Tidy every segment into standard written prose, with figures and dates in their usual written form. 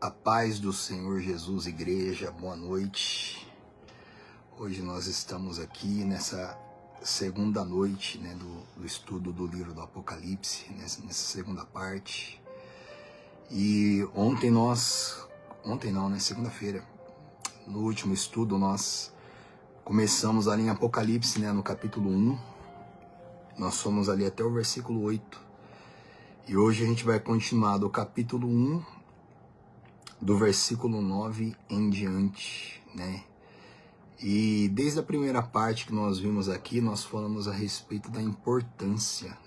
A paz do Senhor Jesus, igreja, boa noite. Hoje nós estamos aqui nessa segunda noite, do estudo do livro do Apocalipse, nessa segunda parte. E segunda-feira, no último estudo nós começamos ali em Apocalipse, no capítulo 1. Nós fomos ali até o versículo 8. E hoje a gente vai continuar do capítulo 1, do versículo 9 em diante, E desde a primeira parte que nós vimos aqui, nós falamos a respeito da importância,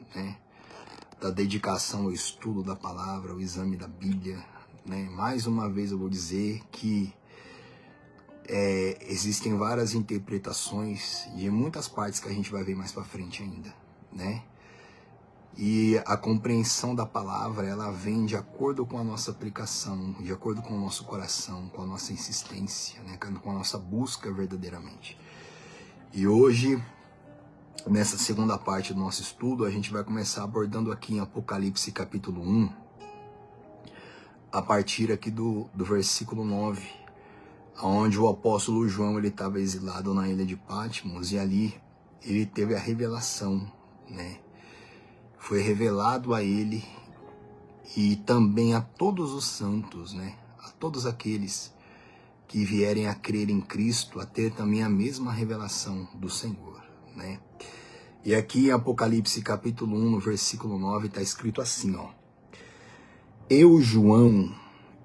da dedicação ao estudo da palavra, ao exame da Bíblia, Mais uma vez eu vou dizer que existem várias interpretações de muitas partes que a gente vai ver mais para frente ainda, E a compreensão da palavra, ela vem de acordo com a nossa aplicação, de acordo com o nosso coração, com a nossa insistência, com a nossa busca verdadeiramente. E hoje, nessa segunda parte do nosso estudo, a gente vai começar abordando aqui em Apocalipse capítulo 1, a partir aqui do versículo 9, onde o apóstolo João estava exilado na ilha de Patmos, e ali ele teve a revelação, Foi revelado a ele e também a todos os santos, A todos aqueles que vierem a crer em Cristo, a ter também a mesma revelação do Senhor, E aqui em Apocalipse capítulo 1, no versículo 9, está escrito assim, Eu, João,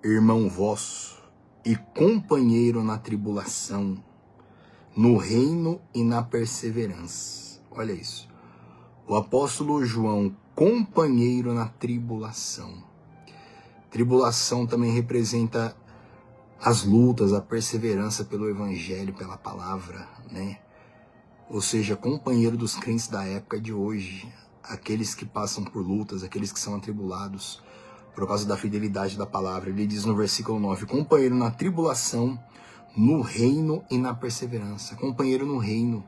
irmão vosso e companheiro na tribulação, no reino e na perseverança. Olha isso. O apóstolo João, companheiro na tribulação. Tribulação também representa as lutas, a perseverança pelo evangelho, pela palavra, Ou seja, companheiro dos crentes da época de hoje, aqueles que passam por lutas, aqueles que são atribulados por causa da fidelidade da palavra. Ele diz no versículo 9, companheiro na tribulação, no reino e na perseverança. Companheiro no reino.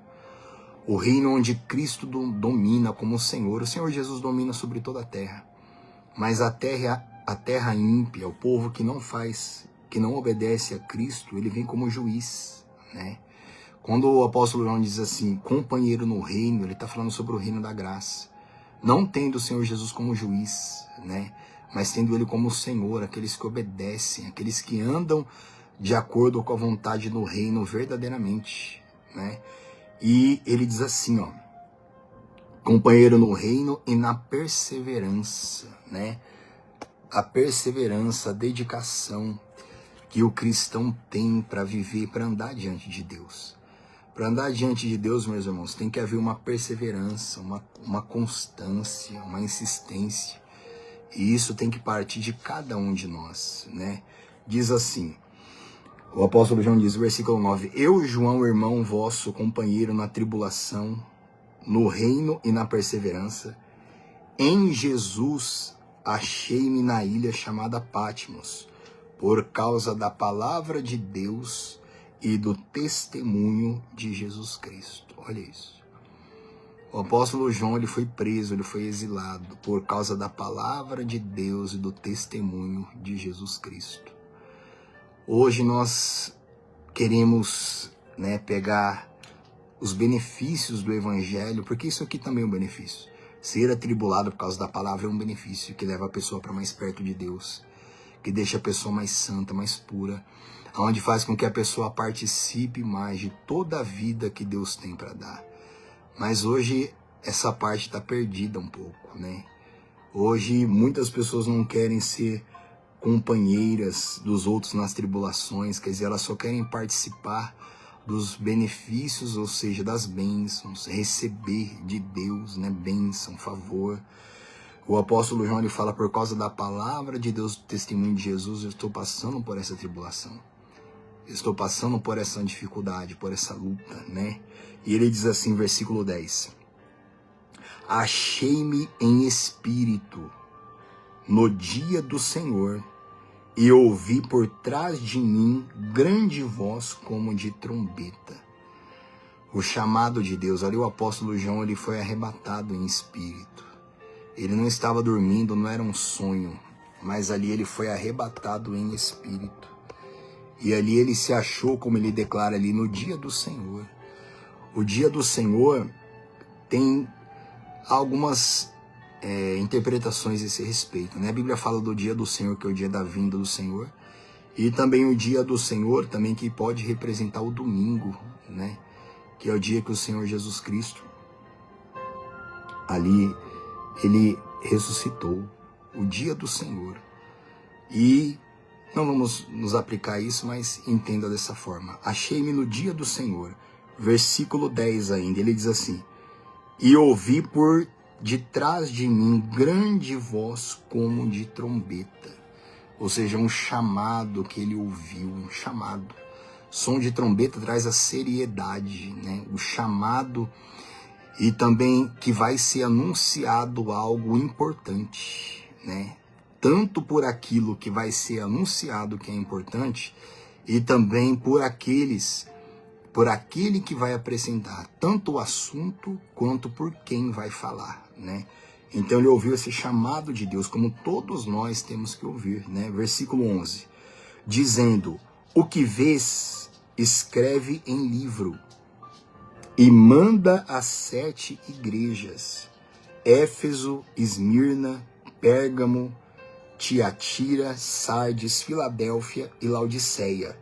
O reino onde Cristo domina como Senhor. O Senhor Jesus domina sobre toda a terra. Mas a terra ímpia, o povo que não obedece a Cristo, ele vem como juiz, Quando o apóstolo João diz assim, companheiro no reino, ele está falando sobre o reino da graça. Não tendo o Senhor Jesus como juiz, Mas tendo ele como Senhor, aqueles que obedecem, aqueles que andam de acordo com a vontade do reino verdadeiramente, E ele diz assim, companheiro no reino e na perseverança, A perseverança, a dedicação que o cristão tem para viver, para andar diante de Deus. Para andar diante de Deus, meus irmãos, tem que haver uma perseverança, uma constância, uma insistência. E isso tem que partir de cada um de nós, Diz assim, o apóstolo João diz, versículo 9, Eu, João, irmão vosso, companheiro na tribulação, no reino e na perseverança, em Jesus achei-me na ilha chamada Patmos, por causa da palavra de Deus e do testemunho de Jesus Cristo. Olha isso. O apóstolo João, ele foi preso, ele foi exilado por causa da palavra de Deus e do testemunho de Jesus Cristo. Hoje nós queremos, pegar os benefícios do evangelho, porque isso aqui também é um benefício. Ser atribulado por causa da palavra é um benefício que leva a pessoa para mais perto de Deus, que deixa a pessoa mais santa, mais pura, onde faz com que a pessoa participe mais de toda a vida que Deus tem para dar. Mas hoje essa parte está perdida um pouco, Hoje muitas pessoas não querem ser companheiras dos outros nas tribulações, quer dizer, elas só querem participar dos benefícios, ou seja, das bênçãos, receber de Deus, bênção, favor. O apóstolo João, ele fala, por causa da palavra de Deus, do testemunho de Jesus, eu estou passando por essa tribulação. Eu estou passando por essa dificuldade, por essa luta, E ele diz assim, versículo 10, Achei-me em espírito no dia do Senhor, e ouvi por trás de mim grande voz como de trombeta. O chamado de Deus. Ali o apóstolo João, ele foi arrebatado em espírito. Ele não estava dormindo, não era um sonho. mas ali ele foi arrebatado em espírito. E ali ele se achou, como ele declara ali, no dia do Senhor. O dia do Senhor tem algumas interpretações a esse respeito, né? A Bíblia fala do dia do Senhor, que é o dia da vinda do Senhor, e também o dia do Senhor, também que pode representar o domingo, né? Que é o dia que o Senhor Jesus Cristo, ali, ele ressuscitou, o dia do Senhor. E não vamos nos aplicar a isso, mas entenda dessa forma. Achei-me no dia do Senhor, versículo 10 ainda, ele diz assim: e ouvi por detrás de mim grande voz como de trombeta. Ou seja, um chamado que ele ouviu, um chamado. Som de trombeta traz a seriedade, né? O chamado, e também que vai ser anunciado algo importante, né? Tanto por aquilo que vai ser anunciado que é importante, e também por aquele que vai apresentar tanto o assunto quanto por quem vai falar, né? Então ele ouviu esse chamado de Deus, como todos nós temos que ouvir, né? Versículo 11, dizendo: o que vês, escreve em livro, e manda às 7 igrejas, Éfeso, Esmirna, Pérgamo, Tiatira, Sardes, Filadélfia e Laodiceia.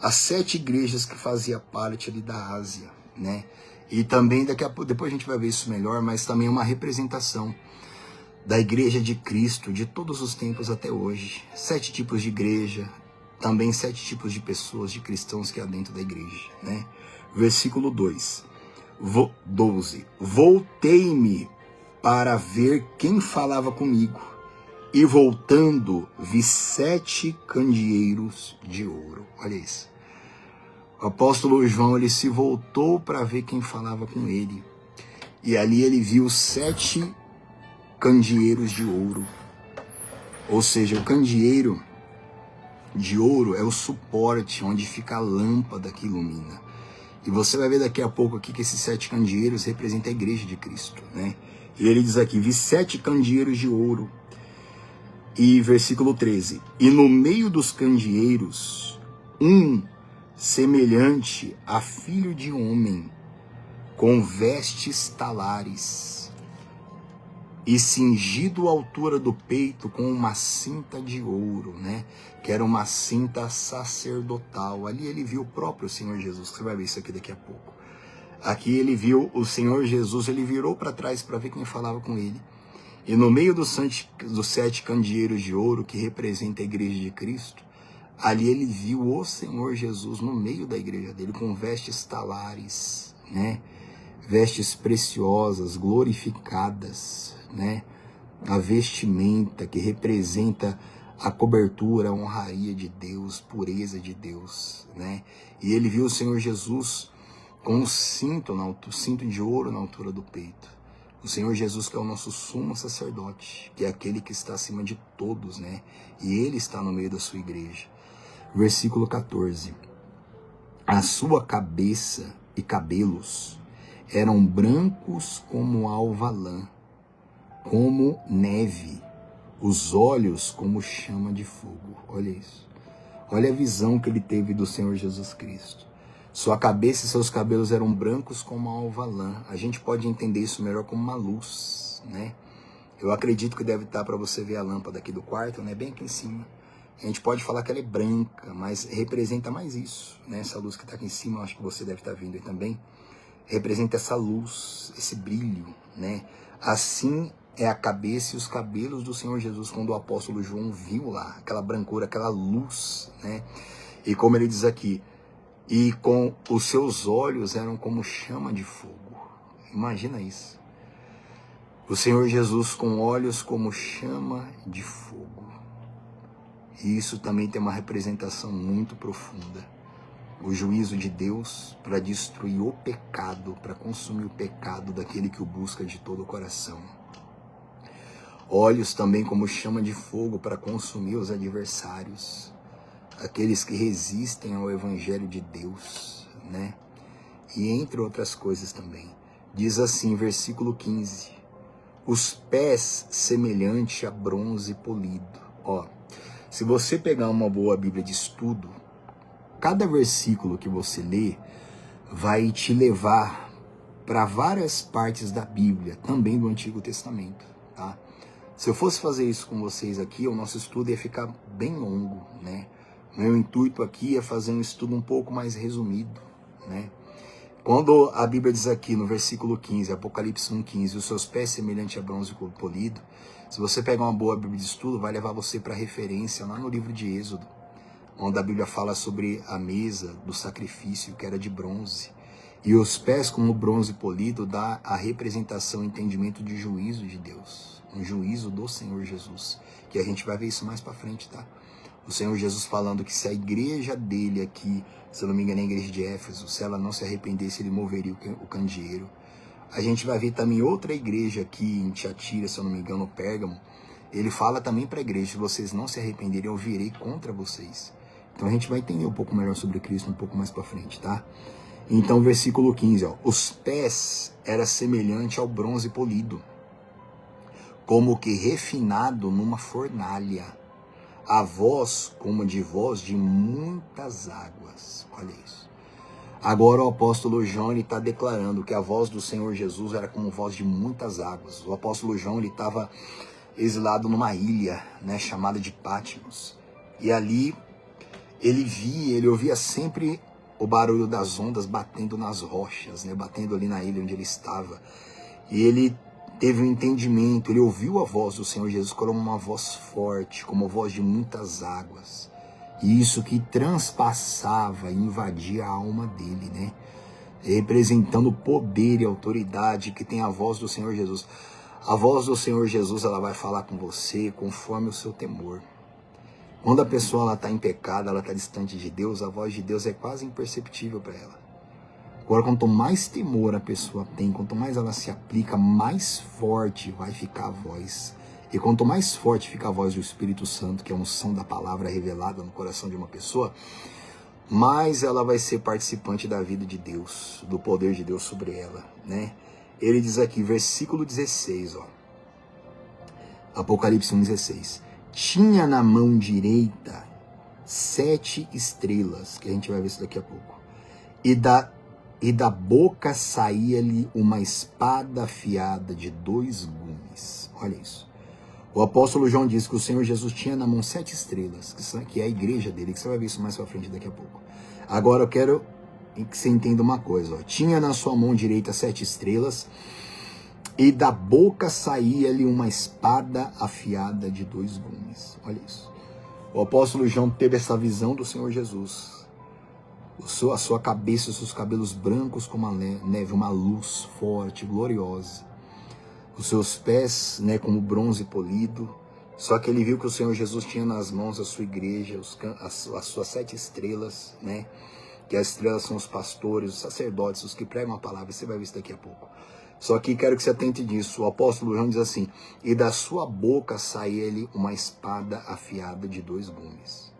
As 7 igrejas que faziam parte ali da Ásia, né? E também daqui a pouco, depois a gente vai ver isso melhor, mas também uma representação da igreja de Cristo de todos os tempos até hoje. 7 tipos de igreja, também 7 tipos de pessoas, de cristãos que há dentro da igreja, né? Versículo 12. Voltei-me para ver quem falava comigo, e voltando vi 7 candeeiros de ouro. Olha isso. O apóstolo João, ele se voltou para ver quem falava com ele. E ali ele viu 7 candeeiros de ouro. Ou seja, o candeeiro de ouro é o suporte onde fica a lâmpada que ilumina. E você vai ver daqui a pouco aqui que esses 7 candeeiros representam a igreja de Cristo, né? E ele diz aqui: vi 7 candeeiros de ouro. E versículo 13: e no meio dos candeeiros, um semelhante a filho de homem, com vestes talares, e cingido à altura do peito com uma cinta de ouro, né? Que era uma cinta sacerdotal. Ali ele viu o próprio Senhor Jesus, você vai ver isso aqui daqui a pouco. Aqui ele viu o Senhor Jesus, ele virou para trás para ver quem falava com ele. E no meio dos 7 candeeiros de ouro, que representa a igreja de Cristo, ali ele viu o Senhor Jesus no meio da igreja dele, com vestes talares, né? Vestes preciosas, glorificadas, né? A vestimenta que representa a cobertura, a honraria de Deus, pureza de Deus, né? E ele viu o Senhor Jesus com um cinto de ouro na altura do peito. O Senhor Jesus, que é o nosso sumo sacerdote, que é aquele que está acima de todos, né? E ele está no meio da sua igreja. Versículo 14. A sua cabeça e cabelos eram brancos como alva lã, como neve, os olhos como chama de fogo. Olha isso. Olha a visão que ele teve do Senhor Jesus Cristo. Sua cabeça e seus cabelos eram brancos como alva lã. A gente pode entender isso melhor como uma luz, né? Eu acredito que deve estar para você ver a lâmpada aqui do quarto, né? Bem aqui em cima. A gente pode falar que ela é branca, mas representa mais isso, né? Essa luz que está aqui em cima, eu acho que você deve estar vendo aí também, representa essa luz, esse brilho, né? Assim é a cabeça e os cabelos do Senhor Jesus, quando o apóstolo João viu lá, aquela brancura, aquela luz, né? E como ele diz aqui, e com os seus olhos eram como chama de fogo. Imagina isso. O Senhor Jesus com olhos como chama de fogo. E isso também tem uma representação muito profunda. O juízo de Deus para destruir o pecado, para consumir o pecado daquele que o busca de todo o coração. Olhos também como chama de fogo para consumir os adversários, aqueles que resistem ao evangelho de Deus, né? E entre outras coisas também. Diz assim, versículo 15: os pés semelhante a bronze polido. Ó, se você pegar uma boa Bíblia de estudo, cada versículo que você lê vai te levar para várias partes da Bíblia, também do Antigo Testamento, tá? Se eu fosse fazer isso com vocês aqui, o nosso estudo ia ficar bem longo, né? Meu intuito aqui é fazer um estudo um pouco mais resumido, né? Quando a Bíblia diz aqui no versículo 15, Apocalipse 1,15, os seus pés semelhantes a bronze polido, se você pegar uma boa Bíblia de estudo, vai levar você para referência lá no livro de Êxodo, onde a Bíblia fala sobre a mesa do sacrifício, que era de bronze. E os pés como bronze polido dá a representação, entendimento de juízo de Deus. Um juízo do Senhor Jesus. Que a gente vai ver isso mais pra frente, tá? O Senhor Jesus falando que se a igreja dele aqui, se eu não me engano é a igreja de Éfeso, se ela não se arrependesse, ele moveria o candeeiro. A gente vai ver também outra igreja aqui em Tiatira, se eu não me engano, Pérgamo. Ele fala também para a igreja, se vocês não se arrependerem, eu virei contra vocês. Então a gente vai entender um pouco melhor sobre Cristo um pouco mais para frente, tá? Então, versículo 15, ó. Os pés era semelhante ao bronze polido, como que refinado numa fornalha. A voz como de voz de muitas águas. Olha isso. Agora o apóstolo João está declarando que a voz do Senhor Jesus era como voz de muitas águas. O apóstolo João estava exilado numa ilha, né, chamada de Patmos. E ali ele ouvia sempre o barulho das ondas batendo nas rochas, né, batendo ali na ilha onde ele estava. E ele teve um entendimento, ele ouviu a voz do Senhor Jesus como uma voz forte, como a voz de muitas águas. E isso que transpassava e invadia a alma dele, né? Representando o poder e autoridade que tem a voz do Senhor Jesus. A voz do Senhor Jesus, ela vai falar com você conforme o seu temor. Quando a pessoa está em pecado, ela está distante de Deus, a voz de Deus é quase imperceptível para ela. Agora, quanto mais temor a pessoa tem, quanto mais ela se aplica, mais forte vai ficar a voz. E quanto mais forte fica a voz do Espírito Santo, que é a unção da palavra revelada no coração de uma pessoa, mais ela vai ser participante da vida de Deus, do poder de Deus sobre ela, né? Ele diz aqui, versículo 16, ó. Apocalipse 1,16. Tinha na mão direita 7 estrelas, que a gente vai ver isso daqui a pouco. E da boca saía-lhe uma espada afiada de 2 gumes. Olha isso. O apóstolo João diz que o Senhor Jesus tinha na mão 7 estrelas, que é a igreja dele, que você vai ver isso mais pra frente daqui a pouco. Agora eu quero que você entenda uma coisa. Ó. Tinha na sua mão direita 7 estrelas, e da boca saía-lhe uma espada afiada de 2 gumes. Olha isso. O apóstolo João teve essa visão do Senhor Jesus. A sua cabeça, os seus cabelos brancos como a neve, uma luz forte, gloriosa. Os seus pés, né, como bronze polido. Só que ele viu que o Senhor Jesus tinha nas mãos a sua igreja, as suas 7 estrelas, né? Que as estrelas são os pastores, os sacerdotes, os que pregam a palavra. Você vai ver isso daqui a pouco. Só que quero que você atente disso. O apóstolo João diz assim, e da sua boca saía-lhe uma espada afiada de 2 gumes.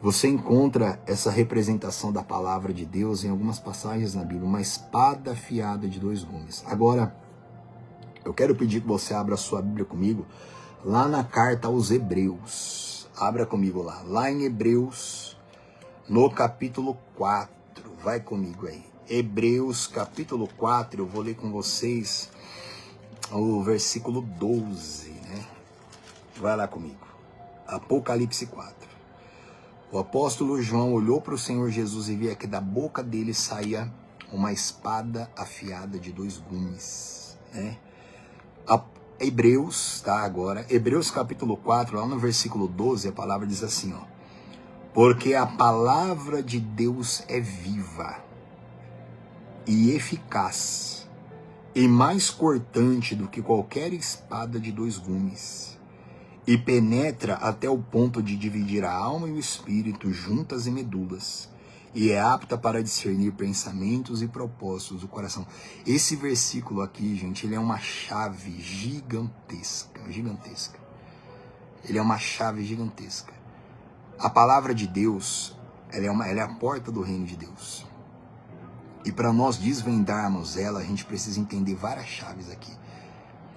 Você encontra essa representação da palavra de Deus em algumas passagens na Bíblia, uma espada afiada de 2 gumes. Agora, eu quero pedir que você abra a sua Bíblia comigo, lá na carta aos Hebreus. Abra comigo lá em Hebreus, no capítulo 4. Vai comigo aí. Hebreus, capítulo 4, eu vou ler com vocês o versículo 12, né? Vai lá comigo. Apocalipse 4. O apóstolo João olhou para o Senhor Jesus e via que da boca dele saía uma espada afiada de 2 gumes, né? Hebreus, tá, agora, Hebreus capítulo 4, lá no versículo 12, a palavra diz assim, ó. Porque a palavra de Deus é viva e eficaz, e mais cortante do que qualquer espada de 2 gumes, e penetra até o ponto de dividir a alma e o espírito, juntas e medulas, e é apta para discernir pensamentos e propósitos do coração. Esse versículo aqui, gente, ele é uma chave gigantesca. Ele é uma chave gigantesca. A palavra de Deus, ela é a porta do reino de Deus. E para nós desvendarmos ela, a gente precisa entender várias chaves aqui,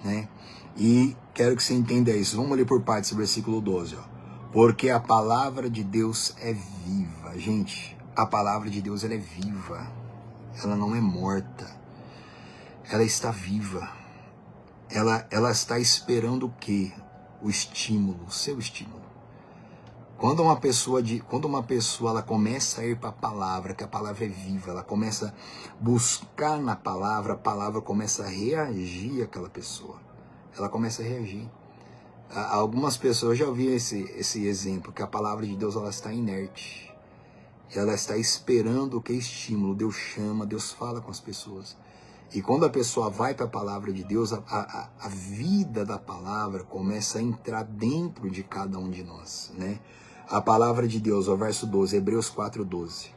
né? E Quero que você entenda isso. Vamos ler por partes, versículo 12. Ó. Porque a palavra de Deus é viva. Gente, a palavra de Deus ela é viva. Ela não é morta. Ela está viva. Ela está esperando o quê? O estímulo, o seu estímulo. Quando uma pessoa ela começa a ir para a palavra, que a palavra é viva, ela começa a buscar na palavra, a palavra começa a reagir àquela pessoa. Ela começa a reagir. Algumas pessoas já ouviram esse exemplo, que a palavra de Deus ela está inerte. Ela está esperando o que é estímulo. Deus chama, Deus fala com as pessoas. E quando a pessoa vai para a palavra de Deus, a vida da palavra começa a entrar dentro de cada um de nós, né? A palavra de Deus, o verso 12, Hebreus 4:12.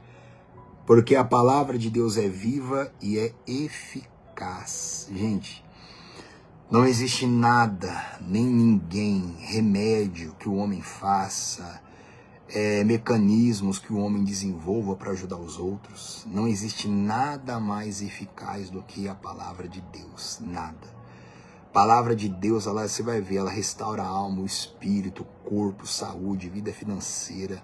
Porque a palavra de Deus é viva e é eficaz. Gente, não existe nada, nem ninguém, remédio que o homem faça, mecanismos que o homem desenvolva para ajudar os outros. Não existe nada mais eficaz do que a palavra de Deus. Nada. Palavra de Deus, você vai ver, ela restaura a alma, o espírito, o corpo, saúde, vida financeira,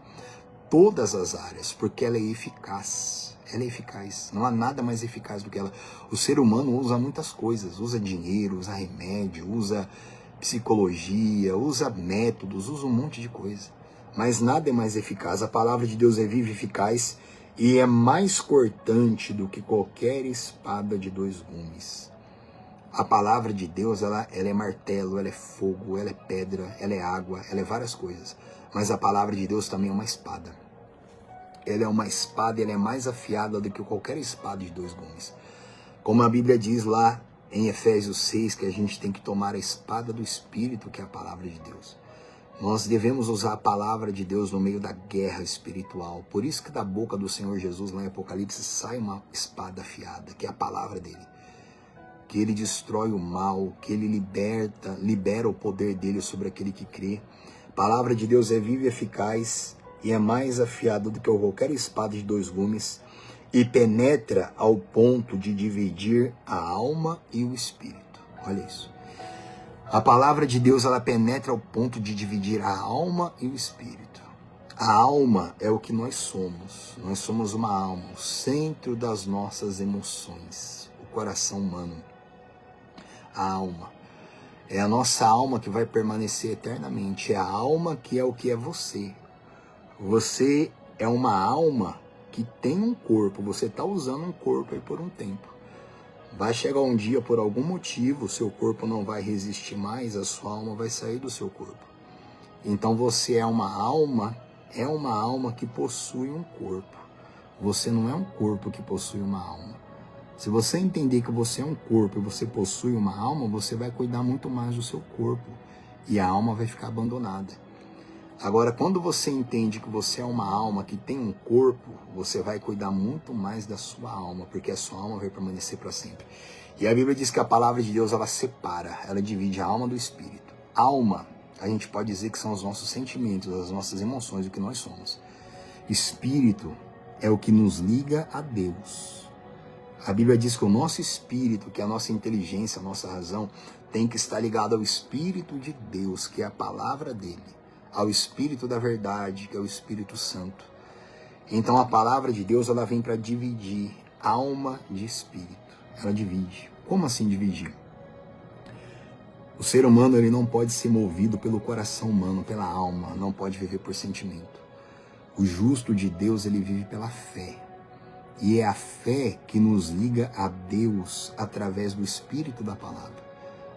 todas as áreas, porque ela é eficaz. Ela é eficaz. Não há nada mais eficaz do que ela. O ser humano usa muitas coisas, usa dinheiro, usa remédio, usa psicologia, usa métodos, usa um monte de coisa. Mas nada é mais eficaz. A palavra de Deus é viva e eficaz e é mais cortante do que qualquer espada de 2 gumes. A palavra de Deus, ela é martelo, ela é fogo, ela é pedra, ela é água, ela é várias coisas. Mas a palavra de Deus também é uma espada. Ela é uma espada, ela é mais afiada do que qualquer espada de 2 gumes. Como a Bíblia diz lá em Efésios 6, que a gente tem que tomar a espada do Espírito, que é a palavra de Deus. Nós devemos usar a palavra de Deus no meio da guerra espiritual. Por isso que da boca do Senhor Jesus, lá em Apocalipse, sai uma espada afiada, que é a palavra dele. Que ele destrói o mal, que ele libera o poder dele sobre aquele que crê. A palavra de Deus é viva e eficaz e é mais afiada do que qualquer espada de 2 gumes e penetra ao ponto de dividir a alma e o espírito. Olha isso. A palavra de Deus ela penetra ao ponto de dividir a alma e o espírito. A alma é o que nós somos. Nós somos uma alma, o centro das nossas emoções, o coração humano. A alma. É a nossa alma que vai permanecer eternamente. É a alma que é o que é você. Você é uma alma que tem um corpo. Você está usando um corpo aí por um tempo. Vai chegar um dia, por algum motivo, o seu corpo não vai resistir mais, a sua alma vai sair do seu corpo. Então você é uma alma que possui um corpo. Você não é um corpo que possui uma alma. Se você entender que você é um corpo e você possui uma alma, você vai cuidar muito mais do seu corpo e a alma vai ficar abandonada. Agora, quando você entende que você é uma alma que tem um corpo, você vai cuidar muito mais da sua alma, porque a sua alma vai permanecer para sempre. E a Bíblia diz que a palavra de Deus, ela separa, ela divide a alma do espírito. Alma, a gente pode dizer que são os nossos sentimentos, as nossas emoções, o que nós somos. Espírito é o que nos liga a Deus. A Bíblia diz que o nosso espírito, que é a nossa inteligência, a nossa razão, tem que estar ligado ao Espírito de Deus, que é a palavra dele, ao Espírito da verdade, que é o Espírito Santo. Então a palavra de Deus ela vem para dividir alma de espírito. Ela divide. Como assim dividir? O ser humano ele não pode ser movido pelo coração humano, pela alma, não pode viver por sentimento. O justo de Deus ele vive pela fé. E é a fé que nos liga a Deus através do Espírito da palavra.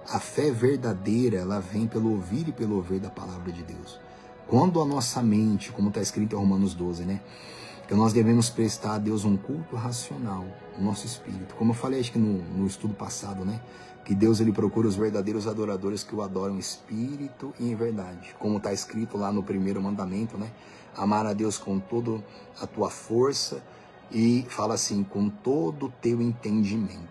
A fé verdadeira, ela vem pelo ouvir e pelo ouvir da palavra de Deus. Quando a nossa mente, como está escrito em Romanos 12, né? Que nós devemos prestar a Deus um culto racional, o nosso espírito. Como eu falei, acho que no estudo passado, né? Que Deus ele procura os verdadeiros adoradores que o adoram em espírito e em verdade. Como está escrito lá no 1º mandamento, né? Amar a Deus com toda a tua força, e fala assim, com todo o teu entendimento.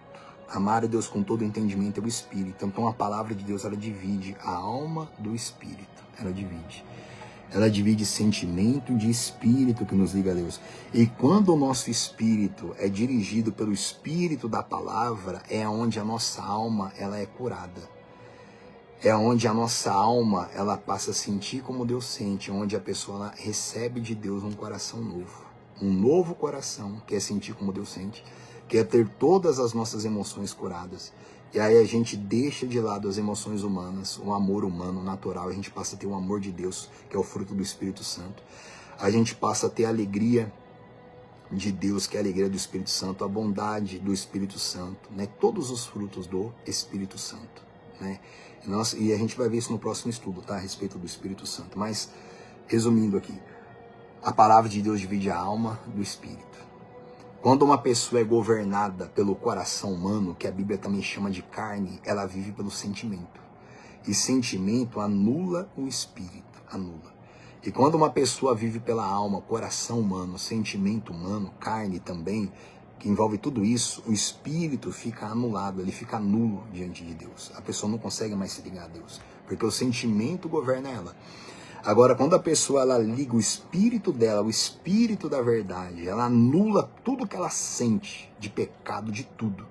Amar a Deus com todo o entendimento é o Espírito. Então a palavra de Deus, ela divide a alma do Espírito. Ela divide. Ela divide sentimento de espírito que nos liga a Deus. E quando o nosso espírito é dirigido pelo Espírito da palavra, é onde a nossa alma ela é curada. É onde a nossa alma, ela passa a sentir como Deus sente, onde a pessoa ela recebe de Deus um coração novo. Um novo coração, que é sentir como Deus sente, que é ter todas as nossas emoções curadas. E aí a gente deixa de lado as emoções humanas, o amor humano, natural, a gente passa a ter o amor de Deus, que é o fruto do Espírito Santo. A gente passa a ter a alegria de Deus, que é a alegria do Espírito Santo, a bondade do Espírito Santo, né? Todos os frutos do Espírito Santo, né? E a gente vai ver isso no próximo estudo, tá? A respeito do Espírito Santo. Mas, resumindo aqui, a palavra de Deus divide a alma do Espírito. Quando uma pessoa é governada pelo coração humano, que a Bíblia também chama de carne, ela vive pelo sentimento. E sentimento anula o Espírito, anula. E quando uma pessoa vive pela alma, coração humano, sentimento humano, carne também, que envolve tudo isso, o Espírito fica anulado, ele fica nulo diante de Deus. A pessoa não consegue mais se ligar a Deus, porque o sentimento governa ela. Agora, quando a pessoa ela liga o espírito dela, o espírito da verdade, ela anula tudo que ela sente de pecado, de tudo.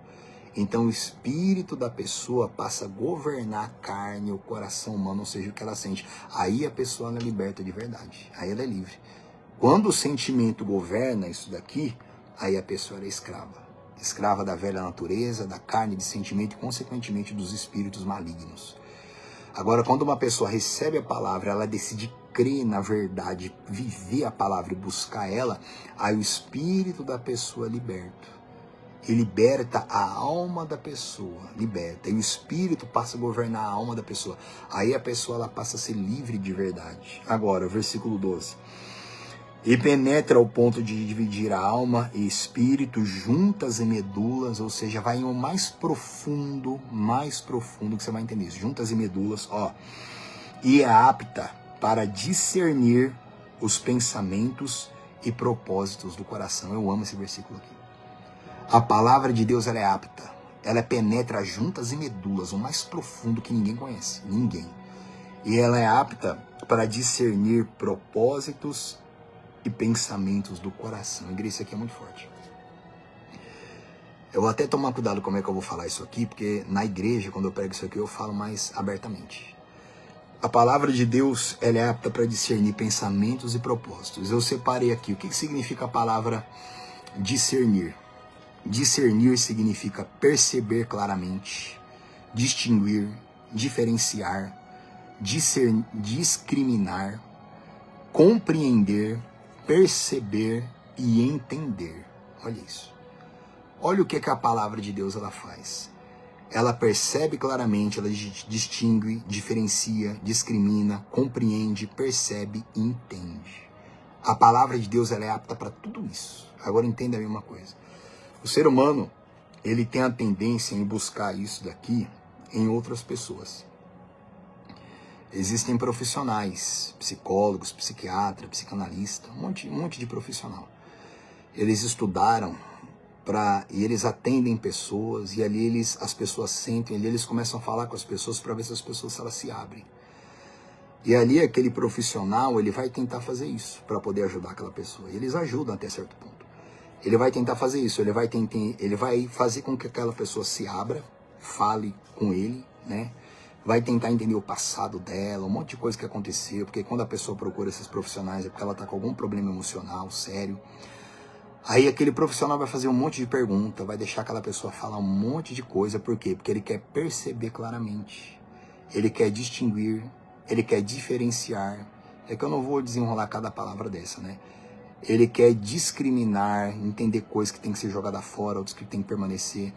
Então o espírito da pessoa passa a governar a carne, o coração humano, ou seja, o que ela sente. Aí a pessoa ela é liberta de verdade, aí ela é livre. Quando o sentimento governa isso daqui, aí a pessoa é escrava. Escrava da velha natureza, da carne, de sentimento e, consequentemente, dos espíritos malignos. Agora, quando uma pessoa recebe a palavra, ela decide crer na verdade, viver a palavra e buscar ela, aí o espírito da pessoa é liberto. E liberta a alma da pessoa, liberta. E o espírito passa a governar a alma da pessoa. Aí a pessoa ela passa a ser livre de verdade. Agora, versículo 12. E penetra ao ponto de dividir a alma e espírito, juntas e medulas, ou seja, vai no mais profundo que você vai entender isso, juntas e medulas, ó. E é apta para discernir os pensamentos e propósitos do coração. Eu amo esse versículo aqui. A palavra de Deus, ela é apta, ela penetra juntas e medulas, o mais profundo que ninguém conhece, ninguém. E ela é apta para discernir propósitos e pensamentos do coração. Igreja, isso aqui é muito forte. Eu vou até tomar cuidado como é que eu vou falar isso aqui, porque na igreja, quando eu prego isso aqui, eu falo mais abertamente. A palavra de Deus, ela é apta para discernir pensamentos e propósitos. Eu separei aqui, o que significa a palavra discernir? Discernir significa perceber claramente, distinguir, diferenciar, discriminar, compreender, perceber e entender. Olha isso. Olha o que a palavra de Deus ela faz. Ela percebe claramente, ela distingue, diferencia, discrimina, compreende, percebe e entende. A palavra de Deus ela é apta para tudo isso. Agora entenda a mesma coisa. O ser humano, ele tem a tendência em buscar isso daqui em outras pessoas. Existem profissionais, psicólogos, psiquiatra, psicanalista, um monte de profissional. Eles estudaram e eles atendem pessoas e ali as pessoas sentem, ali eles começam a falar com as pessoas para ver se as pessoas elas se abrem. E ali aquele profissional, ele vai tentar fazer isso para poder ajudar aquela pessoa. E eles ajudam até certo ponto. Ele vai tentar fazer isso, ele vai fazer com que aquela pessoa se abra, fale com ele, né? Vai tentar entender o passado dela, um monte de coisa que aconteceu, porque quando a pessoa procura esses profissionais é porque ela está com algum problema emocional sério. Aí aquele profissional vai fazer um monte de pergunta, vai deixar aquela pessoa falar um monte de coisa, por quê? Porque ele quer perceber claramente, ele quer distinguir, ele quer diferenciar. É que eu não vou desenrolar cada palavra dessa, né? Ele quer discriminar, entender coisas que tem que ser jogada fora, outras que tem que permanecer.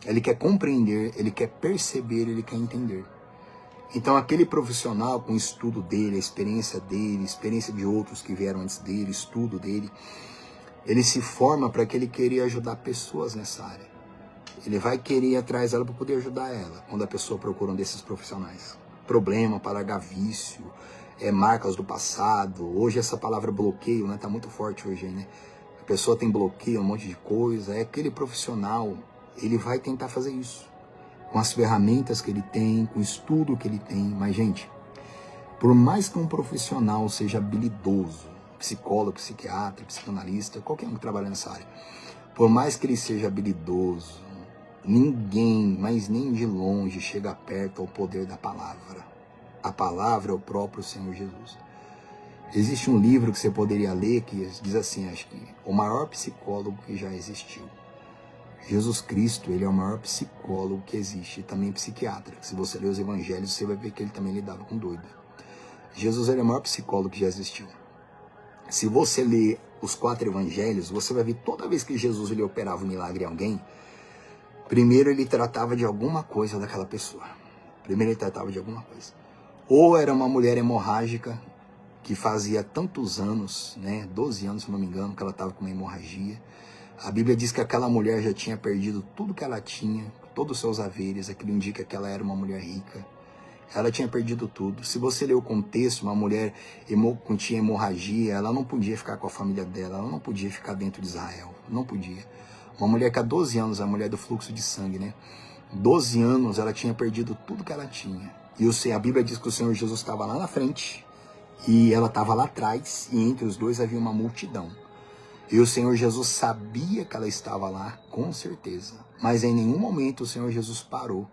Ele quer compreender, ele quer perceber, ele quer entender. Então aquele profissional com o estudo dele, a experiência de outros que vieram antes dele, estudo dele, ele se forma para que ele queira ajudar pessoas nessa área. Ele vai querer ir atrás dela para poder ajudar ela, quando a pessoa procura um desses profissionais. Problema para largar vício, marcas do passado. Hoje essa palavra bloqueio, né, tá muito forte hoje, né? A pessoa tem bloqueio, um monte de coisa. Aquele profissional, ele vai tentar fazer isso. Com as ferramentas que ele tem, com o estudo que ele tem. Mas, gente, por mais que um profissional seja habilidoso, psicólogo, psiquiatra, psicanalista, qualquer um que trabalha nessa área, por mais que ele seja habilidoso, Ninguém, mas nem de longe, chega perto ao poder da palavra. A palavra é o próprio Senhor Jesus. Existe um livro que você poderia ler que diz assim, acho que o maior psicólogo que já existiu. Jesus Cristo, ele é o maior psicólogo que existe, e também psiquiatra. Se você ler os evangelhos, você vai ver que ele também lidava com doido. Jesus, ele é o maior psicólogo que já existiu. Se você ler os 4 evangelhos, você vai ver toda vez que Jesus ele operava um milagre em alguém, primeiro ele tratava de alguma coisa daquela pessoa. Primeiro ele tratava de alguma coisa. Ou era uma mulher hemorrágica, que fazia tantos anos, 12 anos se não me engano, que ela estava com uma hemorragia. A Bíblia diz que aquela mulher já tinha perdido tudo que ela tinha, todos os seus haveres, aquilo indica que ela era uma mulher rica. Ela tinha perdido tudo. Se você ler o contexto, uma mulher que tinha hemorragia, ela não podia ficar com a família dela, ela não podia ficar dentro de Israel, não podia. Uma mulher que há 12 anos, a mulher do fluxo de sangue, 12 anos ela tinha perdido tudo que ela tinha. E a Bíblia diz que o Senhor Jesus estava lá na frente e ela estava lá atrás, e entre os dois havia uma multidão. E o Senhor Jesus sabia que ela estava lá, com certeza. Mas em nenhum momento o Senhor Jesus parou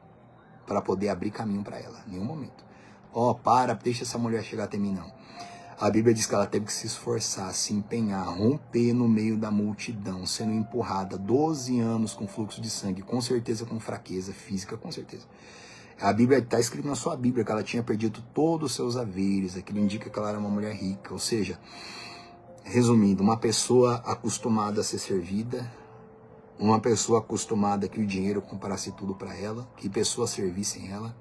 para poder abrir caminho para ela. Nenhum momento. Deixa essa mulher chegar até mim, não. A Bíblia diz que ela teve que se esforçar, se empenhar, romper no meio da multidão, sendo empurrada 12 anos com fluxo de sangue, com certeza com fraqueza física, com certeza. A Bíblia está escrito na sua Bíblia que ela tinha perdido todos os seus haveres, aquilo indica que ela era uma mulher rica, ou seja, resumindo, uma pessoa acostumada a ser servida, uma pessoa acostumada que o dinheiro comprasse tudo para ela, que pessoas servissem ela.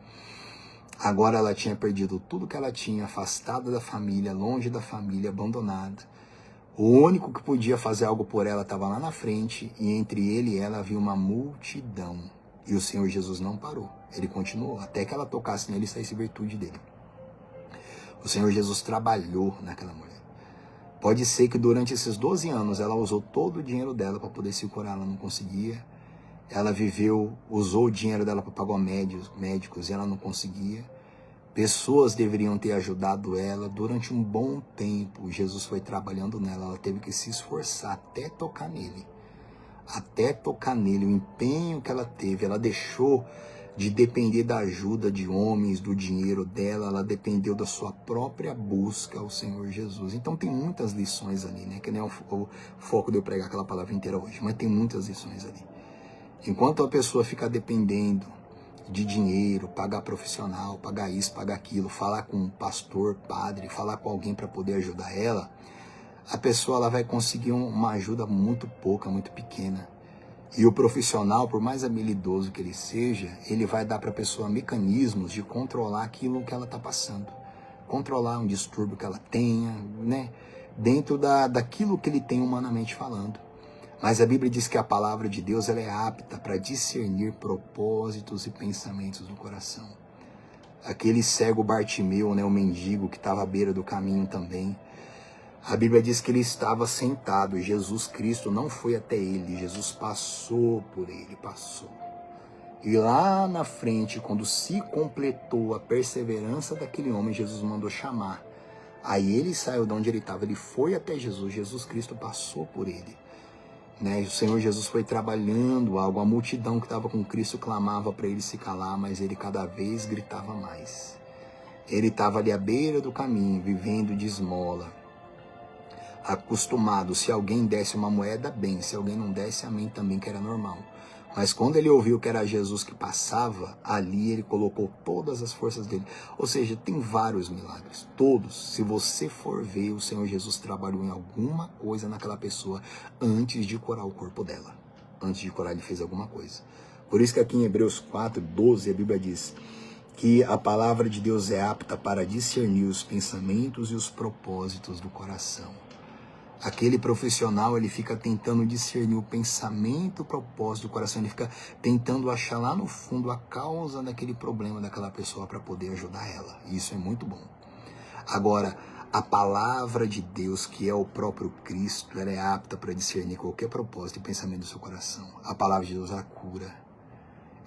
Agora ela tinha perdido tudo que ela tinha, afastada da família, longe da família, abandonada. O único que podia fazer algo por ela estava lá na frente, e entre ele e ela havia uma multidão. E o Senhor Jesus não parou, ele continuou, até que ela tocasse nele e saísse virtude dele. O Senhor Jesus trabalhou naquela mulher. Pode ser que durante esses 12 anos ela usou todo o dinheiro dela para poder se curar, ela não conseguia. Ela usou o dinheiro dela para pagar médicos e ela não conseguia. Pessoas deveriam ter ajudado ela durante um bom tempo. Jesus foi trabalhando nela, ela teve que se esforçar até tocar nele. Até tocar nele, o empenho que ela teve, ela deixou de depender da ajuda de homens, do dinheiro dela, ela dependeu da sua própria busca ao Senhor Jesus. Então tem muitas lições ali, que nem é o foco de eu pregar aquela palavra inteira hoje, mas tem muitas lições ali. Enquanto a pessoa fica dependendo de dinheiro, pagar profissional, pagar isso, pagar aquilo, falar com um pastor, padre, falar com alguém para poder ajudar ela, a pessoa ela vai conseguir uma ajuda muito pouca, muito pequena. E o profissional, por mais habilidoso que ele seja, ele vai dar para a pessoa mecanismos de controlar aquilo que ela está passando. Controlar um distúrbio que ela tenha, dentro daquilo que ele tem humanamente falando. Mas a Bíblia diz que a palavra de Deus ela é apta para discernir propósitos e pensamentos do coração. Aquele cego Bartimeu, o mendigo que estava à beira do caminho também, a Bíblia diz que ele estava sentado e Jesus Cristo não foi até ele, Jesus passou por ele, passou. E lá na frente, quando se completou a perseverança daquele homem, Jesus mandou chamar. Aí ele saiu de onde ele estava, ele foi até Jesus, Jesus Cristo passou por ele. O Senhor Jesus foi trabalhando algo, a multidão que estava com Cristo clamava para ele se calar, mas ele cada vez gritava mais. Ele estava ali à beira do caminho, vivendo de esmola. Acostumado, se alguém desse uma moeda, bem, se alguém não desse, amém também, que era normal. Mas quando ele ouviu que era Jesus que passava, ali ele colocou todas as forças dele. Ou seja, tem vários milagres, todos. Se você for ver, o Senhor Jesus trabalhou em alguma coisa naquela pessoa antes de curar o corpo dela. Antes de curar, ele fez alguma coisa. Por isso que aqui em Hebreus 4:12, a Bíblia diz que a palavra de Deus é apta para discernir os pensamentos e os propósitos do coração. Aquele profissional, ele fica tentando discernir o pensamento, o propósito do coração, ele fica tentando achar lá no fundo a causa daquele problema daquela pessoa para poder ajudar ela. Isso é muito bom. Agora, a palavra de Deus, que é o próprio Cristo, ela é apta para discernir qualquer propósito e pensamento do seu coração. A palavra de Deus, ela cura.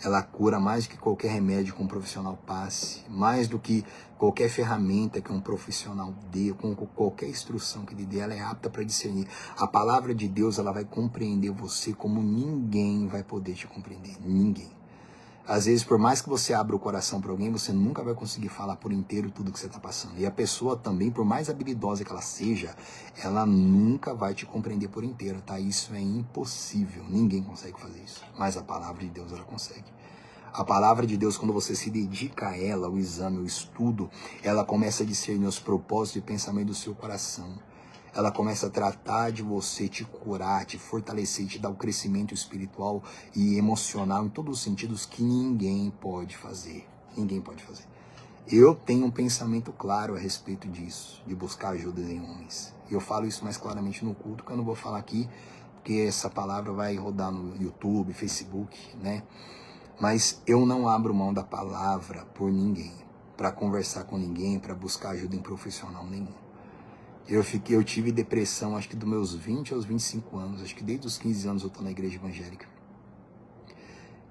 Ela cura mais do que qualquer remédio que um profissional passe, mais do que qualquer ferramenta que um profissional dê, com qualquer instrução que ele dê, ela é apta para discernir. A palavra de Deus, ela vai compreender você como ninguém vai poder te compreender. Ninguém. Às vezes, por mais que você abra o coração para alguém, você nunca vai conseguir falar por inteiro tudo que você está passando. E a pessoa também, por mais habilidosa que ela seja, ela nunca vai te compreender por inteiro, tá? Isso é impossível. Ninguém consegue fazer isso. Mas a palavra de Deus, ela consegue. A palavra de Deus, quando você se dedica a ela, o exame, o estudo, ela começa a discernir os propósitos e pensamento do seu coração. Ela começa a tratar de você, te curar, te fortalecer, te dar o crescimento espiritual e emocional em todos os sentidos que ninguém pode fazer. Ninguém pode fazer. Eu tenho um pensamento claro a respeito disso, de buscar ajuda em homens. E eu falo isso mais claramente no culto, que eu não vou falar aqui, porque essa palavra vai rodar no YouTube, Facebook, né? Mas eu não abro mão da palavra por ninguém, para conversar com ninguém, para buscar ajuda em profissional nenhum. Eu tive depressão, acho que dos meus 20 aos 25 anos, acho que desde os 15 anos eu estou na igreja evangélica.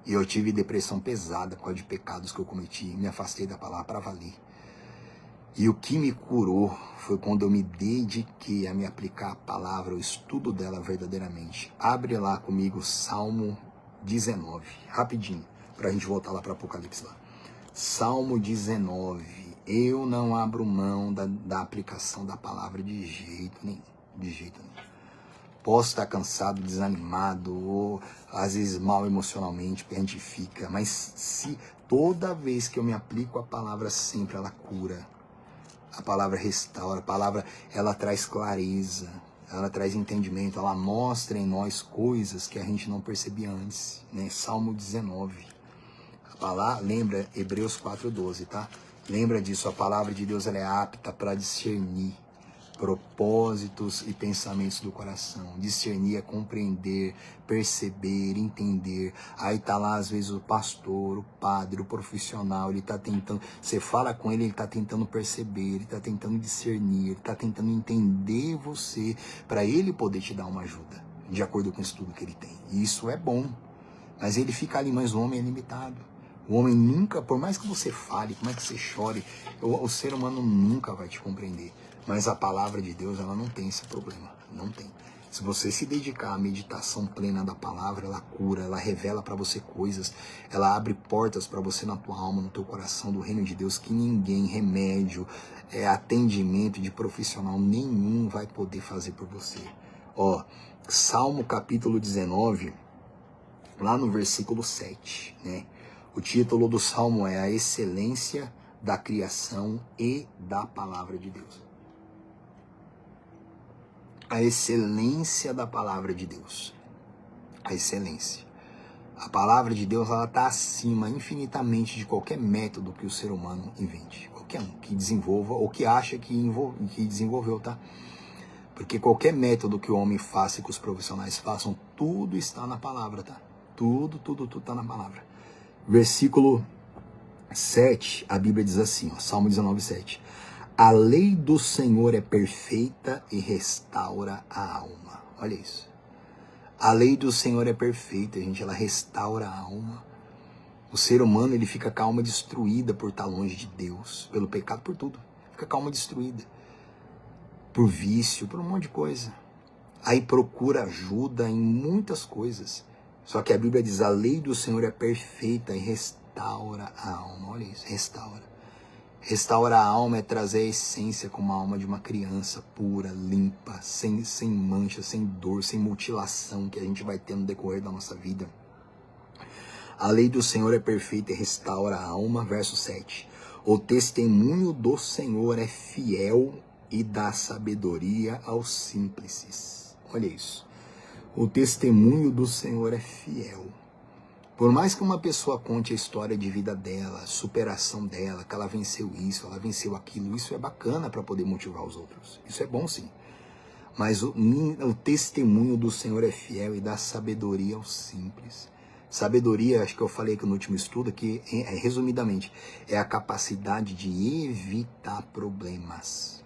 E eu tive depressão pesada por causa de pecados que eu cometi, me afastei da palavra para valer. E o que me curou foi quando eu me dediquei a me aplicar a palavra, o estudo dela verdadeiramente. Abre lá comigo Salmo 19, rapidinho, para a gente voltar lá para Apocalipse lá. Salmo 19. Eu não abro mão da aplicação da palavra de jeito nenhum. De jeito nenhum. Posso estar cansado, desanimado, ou às vezes mal emocionalmente, porque a gente fica. Mas se toda vez que eu me aplico a palavra, sempre ela cura. A palavra restaura, a palavra ela traz clareza, ela traz entendimento, ela mostra em nós coisas que a gente não percebia antes. Né? Salmo 19. Lembra Hebreus 4:12, tá? Lembra disso, a palavra de Deus ela é apta para discernir propósitos e pensamentos do coração. Discernir é compreender, perceber, entender. Aí tá lá às vezes o pastor, o padre, o profissional, ele tá tentando, você fala com ele tá tentando perceber, ele tá tentando discernir, ele tá tentando entender você, para ele poder te dar uma ajuda, de acordo com o estudo que ele tem. E isso é bom, mas ele fica ali, mas o homem é limitado. O homem nunca, por mais que você fale, por mais que você chore, o ser humano nunca vai te compreender. Mas a palavra de Deus, ela não tem esse problema. Não tem. Se você se dedicar à meditação plena da palavra, ela cura, ela revela para você coisas, ela abre portas para você na tua alma, no teu coração, do reino de Deus, que ninguém, remédio, atendimento de profissional nenhum vai poder fazer por você. Ó, Salmo capítulo 19, lá no versículo 7, né? O título do Salmo é A Excelência da Criação e da Palavra de Deus. A excelência da Palavra de Deus. A excelência. A Palavra de Deus está acima infinitamente de qualquer método que o ser humano invente. Qualquer um que desenvolva ou que acha que desenvolveu, tá? Porque qualquer método que o homem faça e que os profissionais façam, tudo está na Palavra, tá? Tudo está na Palavra. Versículo 7, a Bíblia diz assim, ó, Salmo 19, 7. A lei do Senhor é perfeita e restaura a alma. Olha isso. A lei do Senhor é perfeita, gente, ela restaura a alma. O ser humano, ele fica com a alma destruída por estar longe de Deus, pelo pecado, por tudo. Fica com a alma destruída. Por vício, por um monte de coisa. Aí procura ajuda em muitas coisas. Só que a Bíblia diz, a lei do Senhor é perfeita e restaura a alma. Olha isso, restaura. Restaurar a alma é trazer a essência como a alma de uma criança pura, limpa, sem mancha, sem dor, sem mutilação que a gente vai ter no decorrer da nossa vida. A lei do Senhor é perfeita e restaura a alma. Verso 7. O testemunho do Senhor é fiel e dá sabedoria aos simples. Olha isso. O testemunho do Senhor é fiel. Por mais que uma pessoa conte a história de vida dela, a superação dela, que ela venceu isso, ela venceu aquilo, isso é bacana para poder motivar os outros. Isso é bom sim. Mas o testemunho do Senhor é fiel e dá sabedoria aos simples. Sabedoria, acho que eu falei aqui no último estudo, que resumidamente, é a capacidade de evitar problemas.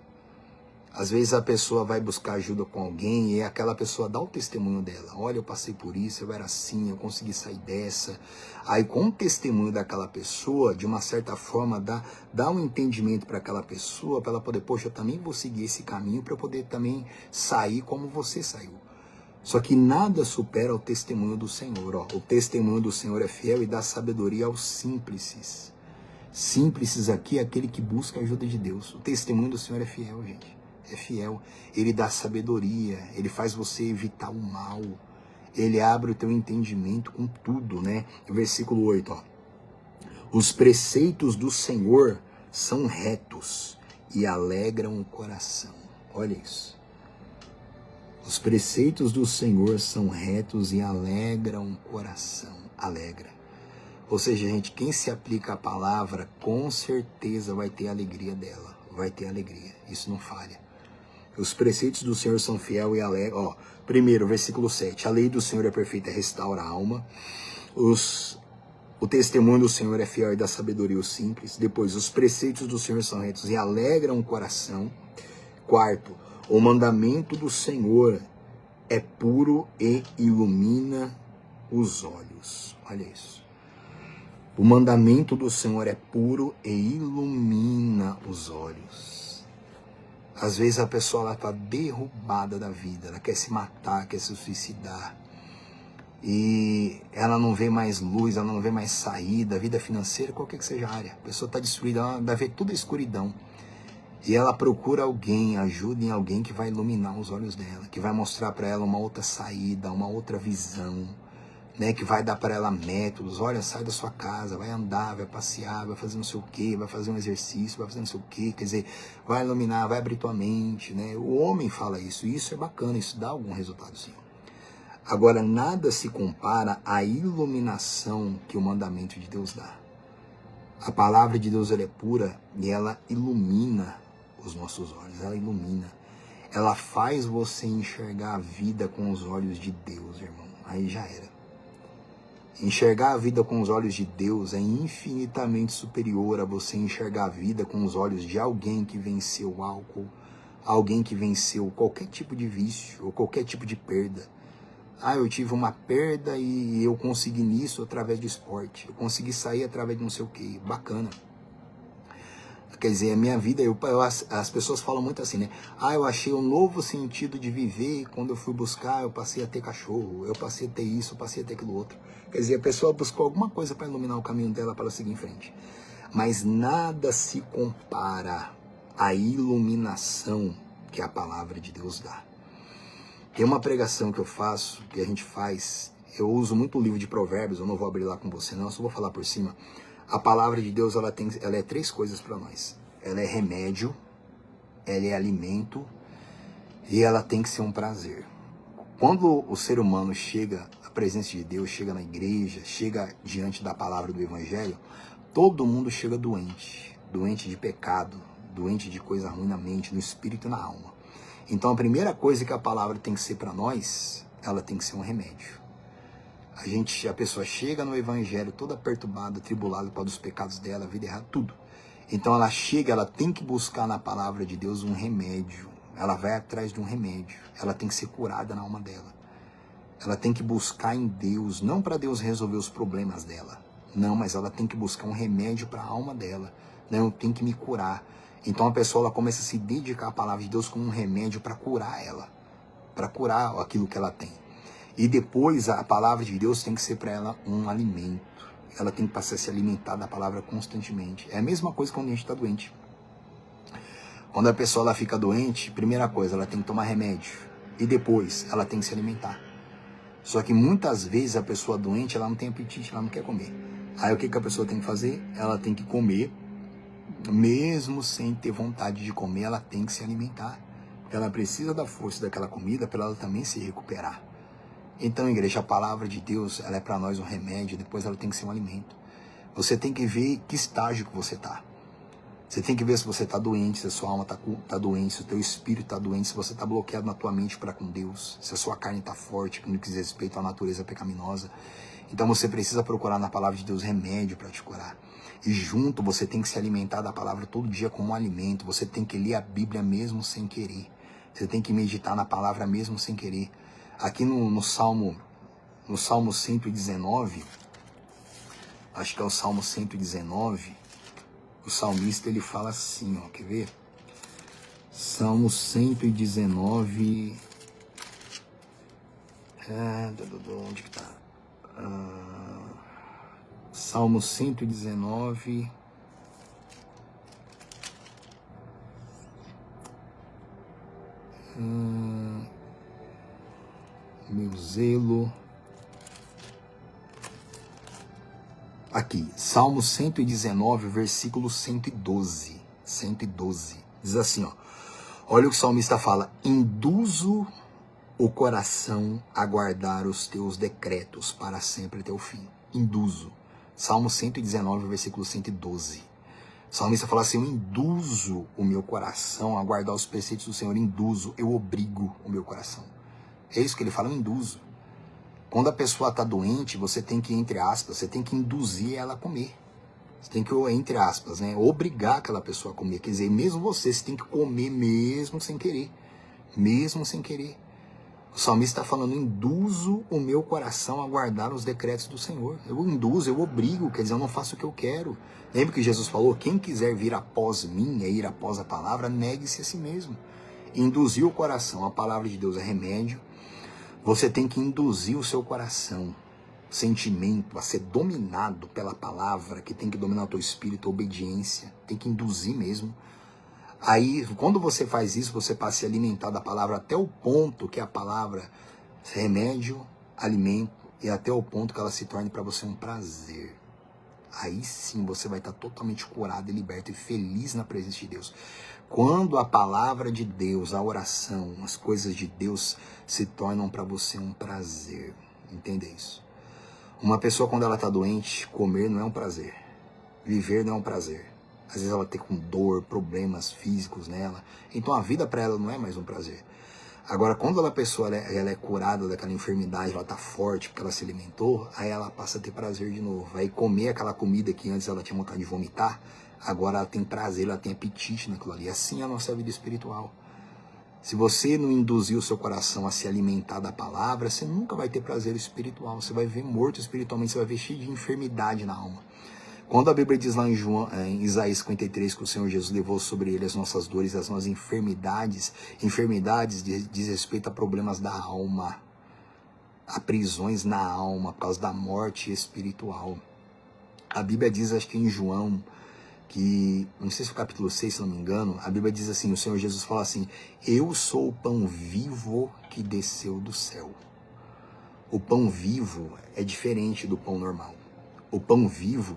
Às vezes a pessoa vai buscar ajuda com alguém e aquela pessoa dá o testemunho dela. Olha, eu passei por isso, eu era assim, eu consegui sair dessa. Aí com o testemunho daquela pessoa, de uma certa forma, dá um entendimento para aquela pessoa, para ela poder, poxa, eu também vou seguir esse caminho para eu poder também sair como você saiu. Só que nada supera o testemunho do Senhor. Ó. O testemunho do Senhor é fiel e dá sabedoria aos simples. Simples aqui é aquele que busca a ajuda de Deus. O testemunho do Senhor é fiel, gente. É fiel. Ele dá sabedoria, ele faz você evitar o mal. Ele abre o teu entendimento com tudo, né? Versículo 8, ó. Os preceitos do Senhor são retos e alegram o coração. Olha isso. Os preceitos do Senhor são retos e alegram o coração. Alegra. Ou seja, gente, quem se aplica à palavra, com certeza vai ter a alegria dela. Vai ter alegria. Isso não falha. Os preceitos do Senhor são fiel e alegram. Ó, primeiro, versículo 7. A lei do Senhor é perfeita e restaura a alma. O testemunho do Senhor é fiel e dá sabedoria aos simples. Depois, os preceitos do Senhor são retos e alegram o coração. Quarto, o mandamento do Senhor é puro e ilumina os olhos. Olha isso. O mandamento do Senhor é puro e ilumina os olhos. Às vezes a pessoa está derrubada da vida, ela quer se matar, quer se suicidar. E ela não vê mais luz, ela não vê mais saída, vida financeira, qualquer que seja a área. A pessoa está destruída, ela vai ver toda a escuridão. E ela procura alguém, ajuda em alguém que vai iluminar os olhos dela, que vai mostrar para ela uma outra saída, uma outra visão, né, que vai dar para ela métodos. Olha, sai da sua casa, vai andar, vai passear, vai fazer não sei o que, vai fazer um exercício, vai fazer não sei o que, quer dizer, vai iluminar, vai abrir tua mente, né? O homem fala isso, e isso é bacana, isso dá algum resultado sim. Agora, nada se compara à iluminação que o mandamento de Deus dá. A palavra de Deus ela é pura e ela ilumina os nossos olhos, ela ilumina. Ela faz você enxergar a vida com os olhos de Deus, irmão. Aí já era. Enxergar a vida com os olhos de Deus é infinitamente superior a você enxergar a vida com os olhos de alguém que venceu o álcool, alguém que venceu qualquer tipo de vício ou qualquer tipo de perda. Ah, eu tive uma perda e eu consegui nisso através do esporte. Eu consegui sair através de não sei o que. Bacana. Quer dizer, a minha vida, as pessoas falam muito assim, né? Ah, eu achei um novo sentido de viver. Quando eu fui buscar, eu passei a ter cachorro. Eu passei a ter isso, eu passei a ter aquilo outro. Quer dizer, a pessoa buscou alguma coisa para iluminar o caminho dela para ela seguir em frente. Mas nada se compara à iluminação que a palavra de Deus dá. Tem uma pregação que eu faço, que a gente faz, eu uso muito o livro de Provérbios, eu não vou abrir lá com você não, só vou falar por cima. A palavra de Deus, ela é três coisas para nós. Ela é remédio, ela é alimento e ela tem que ser um prazer. Quando o ser humano chega à presença de Deus, chega na igreja, chega diante da palavra do Evangelho, todo mundo chega doente, doente de pecado, doente de coisa ruim na mente, no espírito e na alma. Então a primeira coisa que a palavra tem que ser para nós, ela tem que ser um remédio. A pessoa chega no evangelho toda perturbada, tribulada por causa dos pecados dela, a vida errada, tudo. Então ela chega, ela tem que buscar na palavra de Deus um remédio. Ela vai atrás de um remédio. Ela tem que ser curada na alma dela. Ela tem que buscar em Deus, não para Deus resolver os problemas dela. Não, mas ela tem que buscar um remédio para a alma dela. Não, eu tenho que me curar. Então a pessoa ela começa a se dedicar à palavra de Deus como um remédio para curar ela, para curar aquilo que ela tem. E depois a palavra de Deus tem que ser para ela um alimento. Ela tem que passar a se alimentar da palavra constantemente. É a mesma coisa quando a gente está doente. Quando a pessoa ela fica doente, primeira coisa, ela tem que tomar remédio. E depois ela tem que se alimentar. Só que muitas vezes a pessoa doente, ela não tem apetite, ela não quer comer. Aí o que a pessoa tem que fazer? Ela tem que comer. Mesmo sem ter vontade de comer, ela tem que se alimentar. Ela precisa da força daquela comida para ela também se recuperar. Então, igreja, a palavra de Deus, ela é para nós um remédio, depois ela tem que ser um alimento. Você tem que ver que estágio que você está. Você tem que ver se você está doente, se a sua alma está doente, se o teu espírito está doente, se você está bloqueado na tua mente para com Deus, se a sua carne está forte, no que diz respeito à natureza pecaminosa. Então você precisa procurar na palavra de Deus remédio para te curar. E junto você tem que se alimentar da palavra todo dia como um alimento. Você tem que ler a Bíblia mesmo sem querer. Você tem que meditar na palavra mesmo sem querer. Aqui no Salmo 119, acho que é o Salmo 119, o salmista ele fala assim, ó, quer ver? Salmo 119, onde que tá? Salmo 119, meu zelo. Aqui, Salmo 119, versículo 112. 112. Diz assim, ó. Olha o que o salmista fala. Induzo o coração a guardar os teus decretos para sempre até o fim. Induzo. Salmo 119, versículo 112. O salmista fala assim, eu induzo o meu coração a guardar os preceitos do Senhor. Induzo, eu obrigo o meu coração. É isso que ele fala, eu induzo. Quando a pessoa está doente, você tem que, entre aspas, você tem que induzir ela a comer. Você tem que, entre aspas, né, obrigar aquela pessoa a comer. Quer dizer, mesmo você tem que comer mesmo sem querer. Mesmo sem querer. O salmista está falando, induzo o meu coração a guardar os decretos do Senhor. Eu induzo, eu obrigo, quer dizer, eu não faço o que eu quero. Lembra que Jesus falou, quem quiser vir após mim, é ir após a palavra, negue-se a si mesmo. Induzir o coração, a palavra de Deus é remédio. Você tem que induzir o seu coração, sentimento, a ser dominado pela palavra, que tem que dominar o teu espírito, a obediência, tem que induzir mesmo. Aí, quando você faz isso, você passa a se alimentar da palavra até o ponto que a palavra é remédio, alimento, e até o ponto que ela se torne para você um prazer. Aí sim você vai estar totalmente curado e liberto e feliz na presença de Deus. Quando a palavra de Deus, a oração, as coisas de Deus se tornam para você um prazer. Entenda isso. Uma pessoa quando ela está doente, comer não é um prazer. Viver não é um prazer. Às vezes ela tem com dor, problemas físicos nela. Então a vida para ela não é mais um prazer. Agora quando a pessoa ela é curada daquela enfermidade, ela está forte porque ela se alimentou, aí ela passa a ter prazer de novo. Aí comer aquela comida que antes ela tinha vontade de vomitar, agora ela tem prazer, ela tem apetite naquilo ali. Assim é a nossa vida espiritual. Se você não induzir o seu coração a se alimentar da palavra, você nunca vai ter prazer espiritual. Você vai ver morto espiritualmente, você vai ver cheio de enfermidade na alma. Quando a Bíblia diz lá em Isaías 53 que o Senhor Jesus levou sobre ele as nossas dores, as nossas enfermidades, diz respeito a problemas da alma, a prisões na alma, por causa da morte espiritual. A Bíblia diz, acho que em João, que, não sei se é o capítulo 6, se não me engano, a Bíblia diz assim, o Senhor Jesus fala assim, eu sou o pão vivo que desceu do céu. O pão vivo é diferente do pão normal. O pão vivo,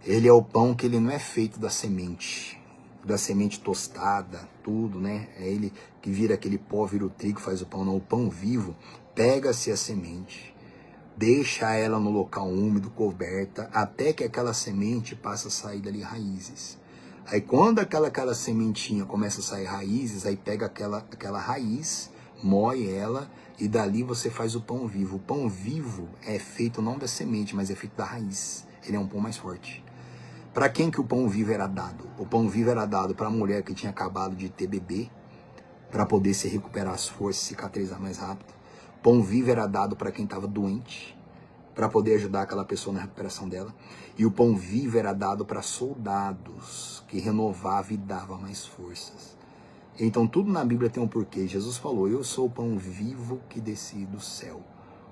ele é o pão que ele não é feito da semente tostada, tudo, né? É ele que vira aquele pó, vira o trigo, faz o pão. Não, o pão vivo, pega-se a semente, deixa ela no local úmido, coberta, até que aquela semente passa a sair dali raízes. Aí quando aquela sementinha começa a sair raízes, aí pega aquela raiz, moe ela, e dali você faz o pão vivo. O pão vivo é feito não da semente, mas é feito da raiz. Ele é um pão mais forte. Para quem que o pão vivo era dado? O pão vivo era dado para a mulher que tinha acabado de ter bebê, para poder se recuperar as forças, cicatrizar mais rápido. O pão vivo era dado para quem estava doente, para poder ajudar aquela pessoa na recuperação dela. E o pão vivo era dado para soldados, que renovava e dava mais forças. Então tudo na Bíblia tem um porquê. Jesus falou, eu sou o pão vivo que desci do céu.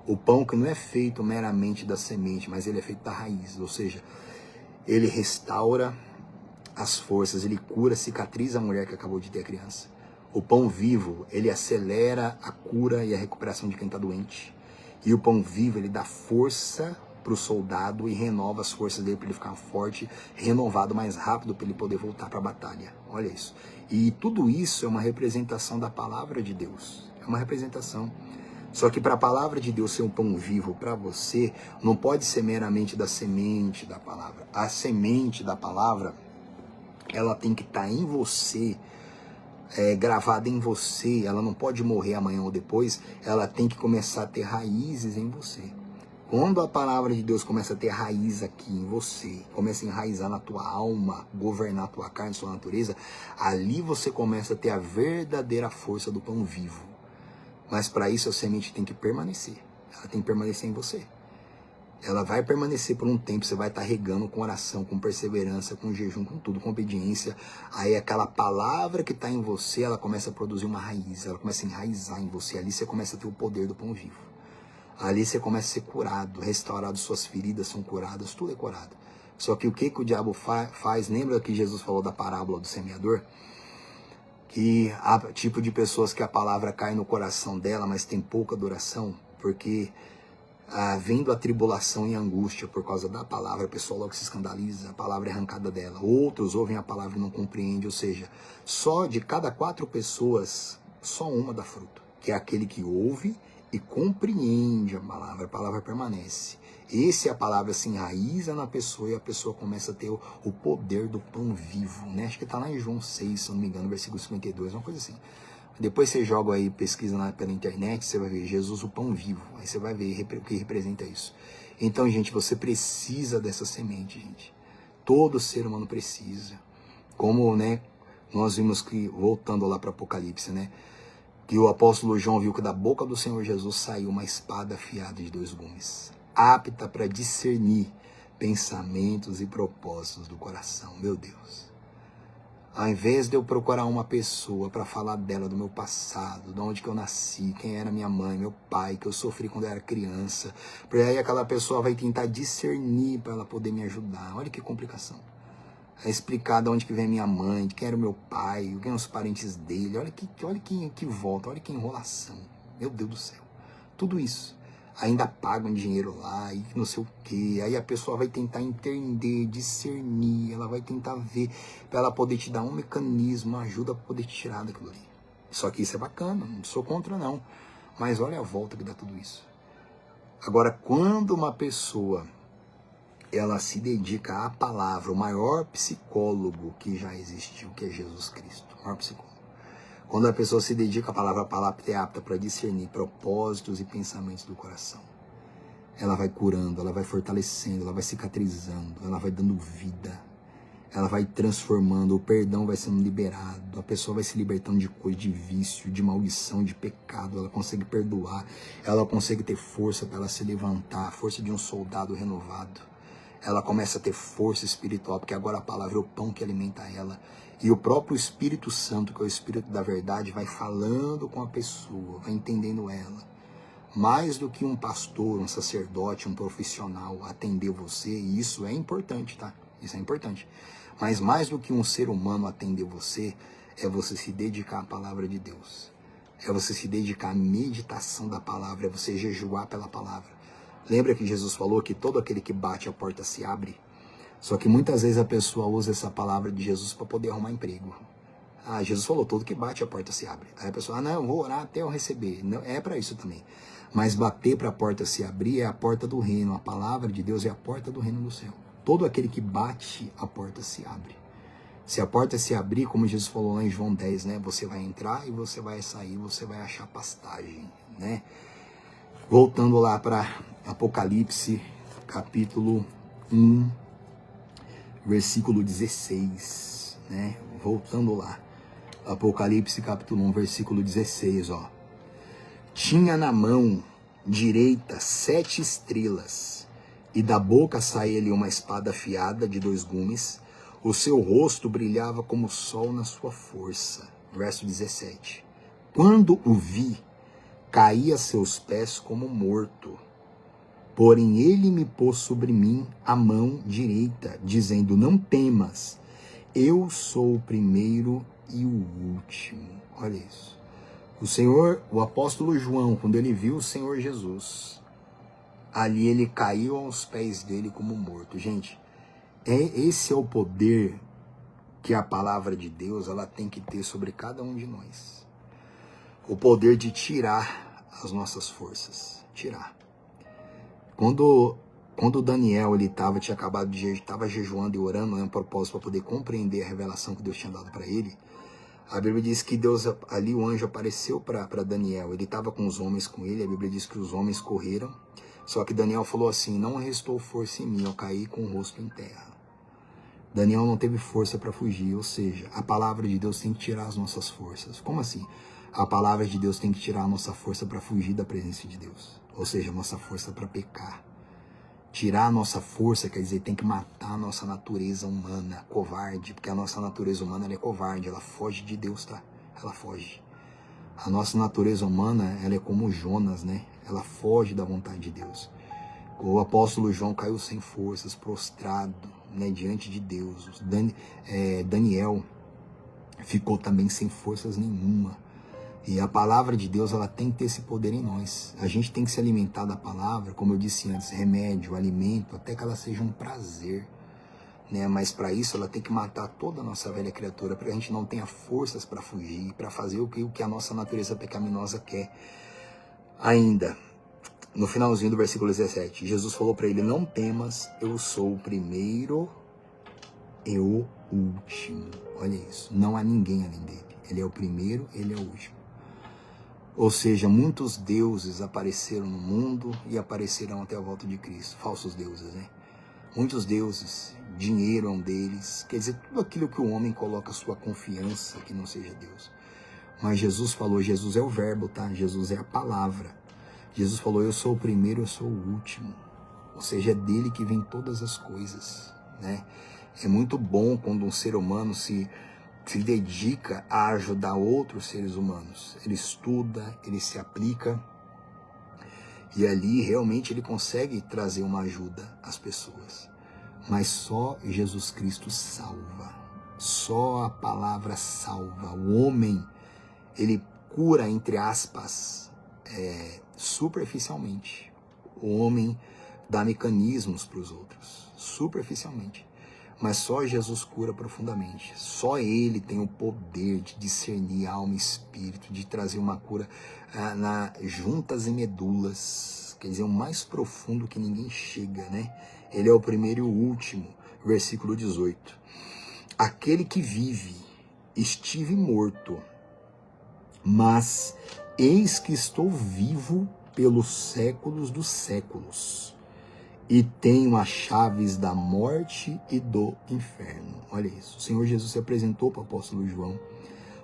O pão que não é feito meramente da semente, mas ele é feito da raiz, ou seja, ele restaura as forças, ele cura, cicatriza a mulher que acabou de ter a criança. O pão vivo, ele acelera a cura e a recuperação de quem está doente. E o pão vivo, ele dá força para o soldado e renova as forças dele para ele ficar forte, renovado mais rápido para ele poder voltar para a batalha. Olha isso. E tudo isso é uma representação da palavra de Deus. É uma representação. Só que para a palavra de Deus ser um pão vivo para você, não pode ser meramente da semente da palavra. A semente da palavra, ela tem que estar em você, gravada em você. Ela não pode morrer amanhã ou depois, ela tem que começar a ter raízes em você. Quando a palavra de Deus começa a ter raiz aqui em você, começa a enraizar na tua alma, governar a tua carne, sua natureza, ali você começa a ter a verdadeira força do pão vivo. Mas para isso a semente tem que permanecer. Ela tem que permanecer em você. Ela vai permanecer por um tempo, você vai estar regando com oração, com perseverança, com jejum, com tudo, com obediência. Aí aquela palavra que está em você, ela começa a produzir uma raiz, ela começa a enraizar em você. Ali você começa a ter o poder do pão vivo. Ali você começa a ser curado, restaurado, suas feridas são curadas, tudo é curado. Só que o que o diabo faz? Lembra que Jesus falou da parábola do semeador? Que há tipo de pessoas que a palavra cai no coração dela, mas tem pouca duração, porque vindo a tribulação e a angústia por causa da palavra, a pessoa logo se escandaliza, a palavra é arrancada dela. Outros ouvem a palavra e não compreendem, ou seja, só de cada 4 pessoas, só uma dá fruto, que é aquele que ouve e compreende a palavra permanece. A palavra se enraiza na pessoa e a pessoa começa a ter o poder do pão vivo, né? Acho que está lá em João 6, se não me engano, versículo 52, uma coisa assim. Depois você joga aí, pesquisa lá pela internet, você vai ver Jesus, o pão vivo. Aí você vai ver o que representa isso. Então, gente, você precisa dessa semente, gente. Todo ser humano precisa. Como, né, nós vimos que, voltando lá para Apocalipse, né, que o apóstolo João viu que da boca do Senhor Jesus saiu uma espada afiada de 2 gumes, apta para discernir pensamentos e propósitos do coração. Meu Deus. Ao invés de eu procurar uma pessoa para falar dela, do meu passado, de onde que eu nasci, quem era minha mãe, meu pai, que eu sofri quando eu era criança, porque aí aquela pessoa vai tentar discernir para ela poder me ajudar. Olha que complicação. É explicar de onde que vem minha mãe, de quem era o meu pai, quem eram os parentes dele. Olha que volta, olha que enrolação. Meu Deus do céu. Tudo isso. Ainda pagam dinheiro lá e não sei o que. Aí a pessoa vai tentar entender, discernir, ela vai tentar ver, para ela poder te dar um mecanismo, uma ajuda para poder te tirar daquilo ali. Só que isso é bacana, não sou contra não. Mas olha a volta que dá tudo isso. Agora, quando uma pessoa ela se dedica à palavra, o maior psicólogo que já existiu, que é Jesus Cristo, o maior psicólogo. Quando a pessoa se dedica à palavra é apta para discernir propósitos e pensamentos do coração. Ela vai curando, ela vai fortalecendo, ela vai cicatrizando, ela vai dando vida, ela vai transformando, o perdão vai sendo liberado, a pessoa vai se libertando de coisa, de vício, de maldição, de pecado, ela consegue perdoar, ela consegue ter força para ela se levantar, a força de um soldado renovado. Ela começa a ter força espiritual, porque agora a palavra é o pão que alimenta ela. E o próprio Espírito Santo, que é o Espírito da verdade, vai falando com a pessoa, vai entendendo ela. Mais do que um pastor, um sacerdote, um profissional atender você, e isso é importante, tá? Isso é importante. Mas mais do que um ser humano atender você, é você se dedicar à palavra de Deus. É você se dedicar à meditação da palavra, é você jejuar pela palavra. Lembra que Jesus falou que todo aquele que bate a porta se abre? Só que muitas vezes a pessoa usa essa palavra de Jesus para poder arrumar emprego. Jesus falou, todo que bate a porta se abre. Aí a pessoa, não, eu vou orar até eu receber. Não, é para isso também. Mas bater para a porta se abrir é a porta do reino. A palavra de Deus é a porta do reino do céu. Todo aquele que bate, a porta se abre. Se a porta se abrir, como Jesus falou lá em João 10, né? Você vai entrar e você vai sair, você vai achar pastagem, né? Voltando lá para Apocalipse, capítulo 1, versículo 16, né? Voltando lá. Apocalipse, capítulo 1, versículo 16, ó. Tinha na mão direita 7 estrelas, e da boca saía-lhe uma espada afiada de 2 gumes. O seu rosto brilhava como o sol na sua força. Verso 17. Quando o vi, caí a seus pés como morto. Porém ele me pôs sobre mim a mão direita, dizendo, não temas, eu sou o primeiro e o último. Olha isso. O apóstolo João, quando ele viu o Senhor Jesus, ali ele caiu aos pés dele como morto. Gente, esse é o poder que a palavra de Deus ela tem que ter sobre cada um de nós. O poder de tirar as nossas forças. Tirar. Quando Daniel tinha acabado estava jejuando e orando, né, um propósito para poder compreender a revelação que Deus tinha dado para ele, a Bíblia diz que Deus, ali o anjo apareceu para Daniel. Ele estava com os homens com ele, a Bíblia diz que os homens correram. Só que Daniel falou assim, não restou força em mim, eu caí com o rosto em terra. Daniel não teve força para fugir, ou seja, a palavra de Deus tem que tirar as nossas forças. Como assim? A palavra de Deus tem que tirar a nossa força para fugir da presença de Deus. Ou seja, a nossa força para pecar. Tirar a nossa força, quer dizer, tem que matar a nossa natureza humana, covarde, porque a nossa natureza humana ela é covarde, ela foge de Deus, tá? Ela foge. A nossa natureza humana, ela é como Jonas, né? Ela foge da vontade de Deus. O apóstolo João caiu sem forças, prostrado, né, diante de Deus. Daniel ficou também sem forças nenhuma. E a palavra de Deus, ela tem que ter esse poder em nós. A gente tem que se alimentar da palavra, como eu disse antes, remédio, alimento, até que ela seja um prazer, né? Mas para isso ela tem que matar toda a nossa velha criatura, para que a gente não tenha forças para fugir, para fazer o que a nossa natureza pecaminosa quer. Ainda, no finalzinho do versículo 17, Jesus falou para ele, não temas, eu sou o primeiro e o último. Olha isso, não há ninguém além dele. Ele é o primeiro, ele é o último. Ou seja, muitos deuses apareceram no mundo e aparecerão até a volta de Cristo. Falsos deuses, né? Muitos deuses, dinheiro é um deles. Quer dizer, tudo aquilo que o homem coloca sua confiança que não seja Deus. Mas Jesus falou, Jesus é o verbo, tá? Jesus é a palavra. Jesus falou, eu sou o primeiro, eu sou o último. Ou seja, é dele que vem todas as coisas, né? É muito bom quando um ser humano se dedica a ajudar outros seres humanos. Ele estuda, ele se aplica e ali realmente ele consegue trazer uma ajuda às pessoas. Mas só Jesus Cristo salva. Só a palavra salva. O homem, ele cura, entre aspas, superficialmente. O homem dá mecanismos para os outros, superficialmente. Mas só Jesus cura profundamente. Só Ele tem o poder de discernir alma e espírito, de trazer uma cura juntas e medulas. Quer dizer, o mais profundo que ninguém chega, né? Ele é o primeiro e o último. Versículo 18. Aquele que vive, estive morto, mas eis que estou vivo pelos séculos dos séculos. E tenho as chaves da morte e do inferno. Olha isso. O Senhor Jesus se apresentou para o apóstolo João.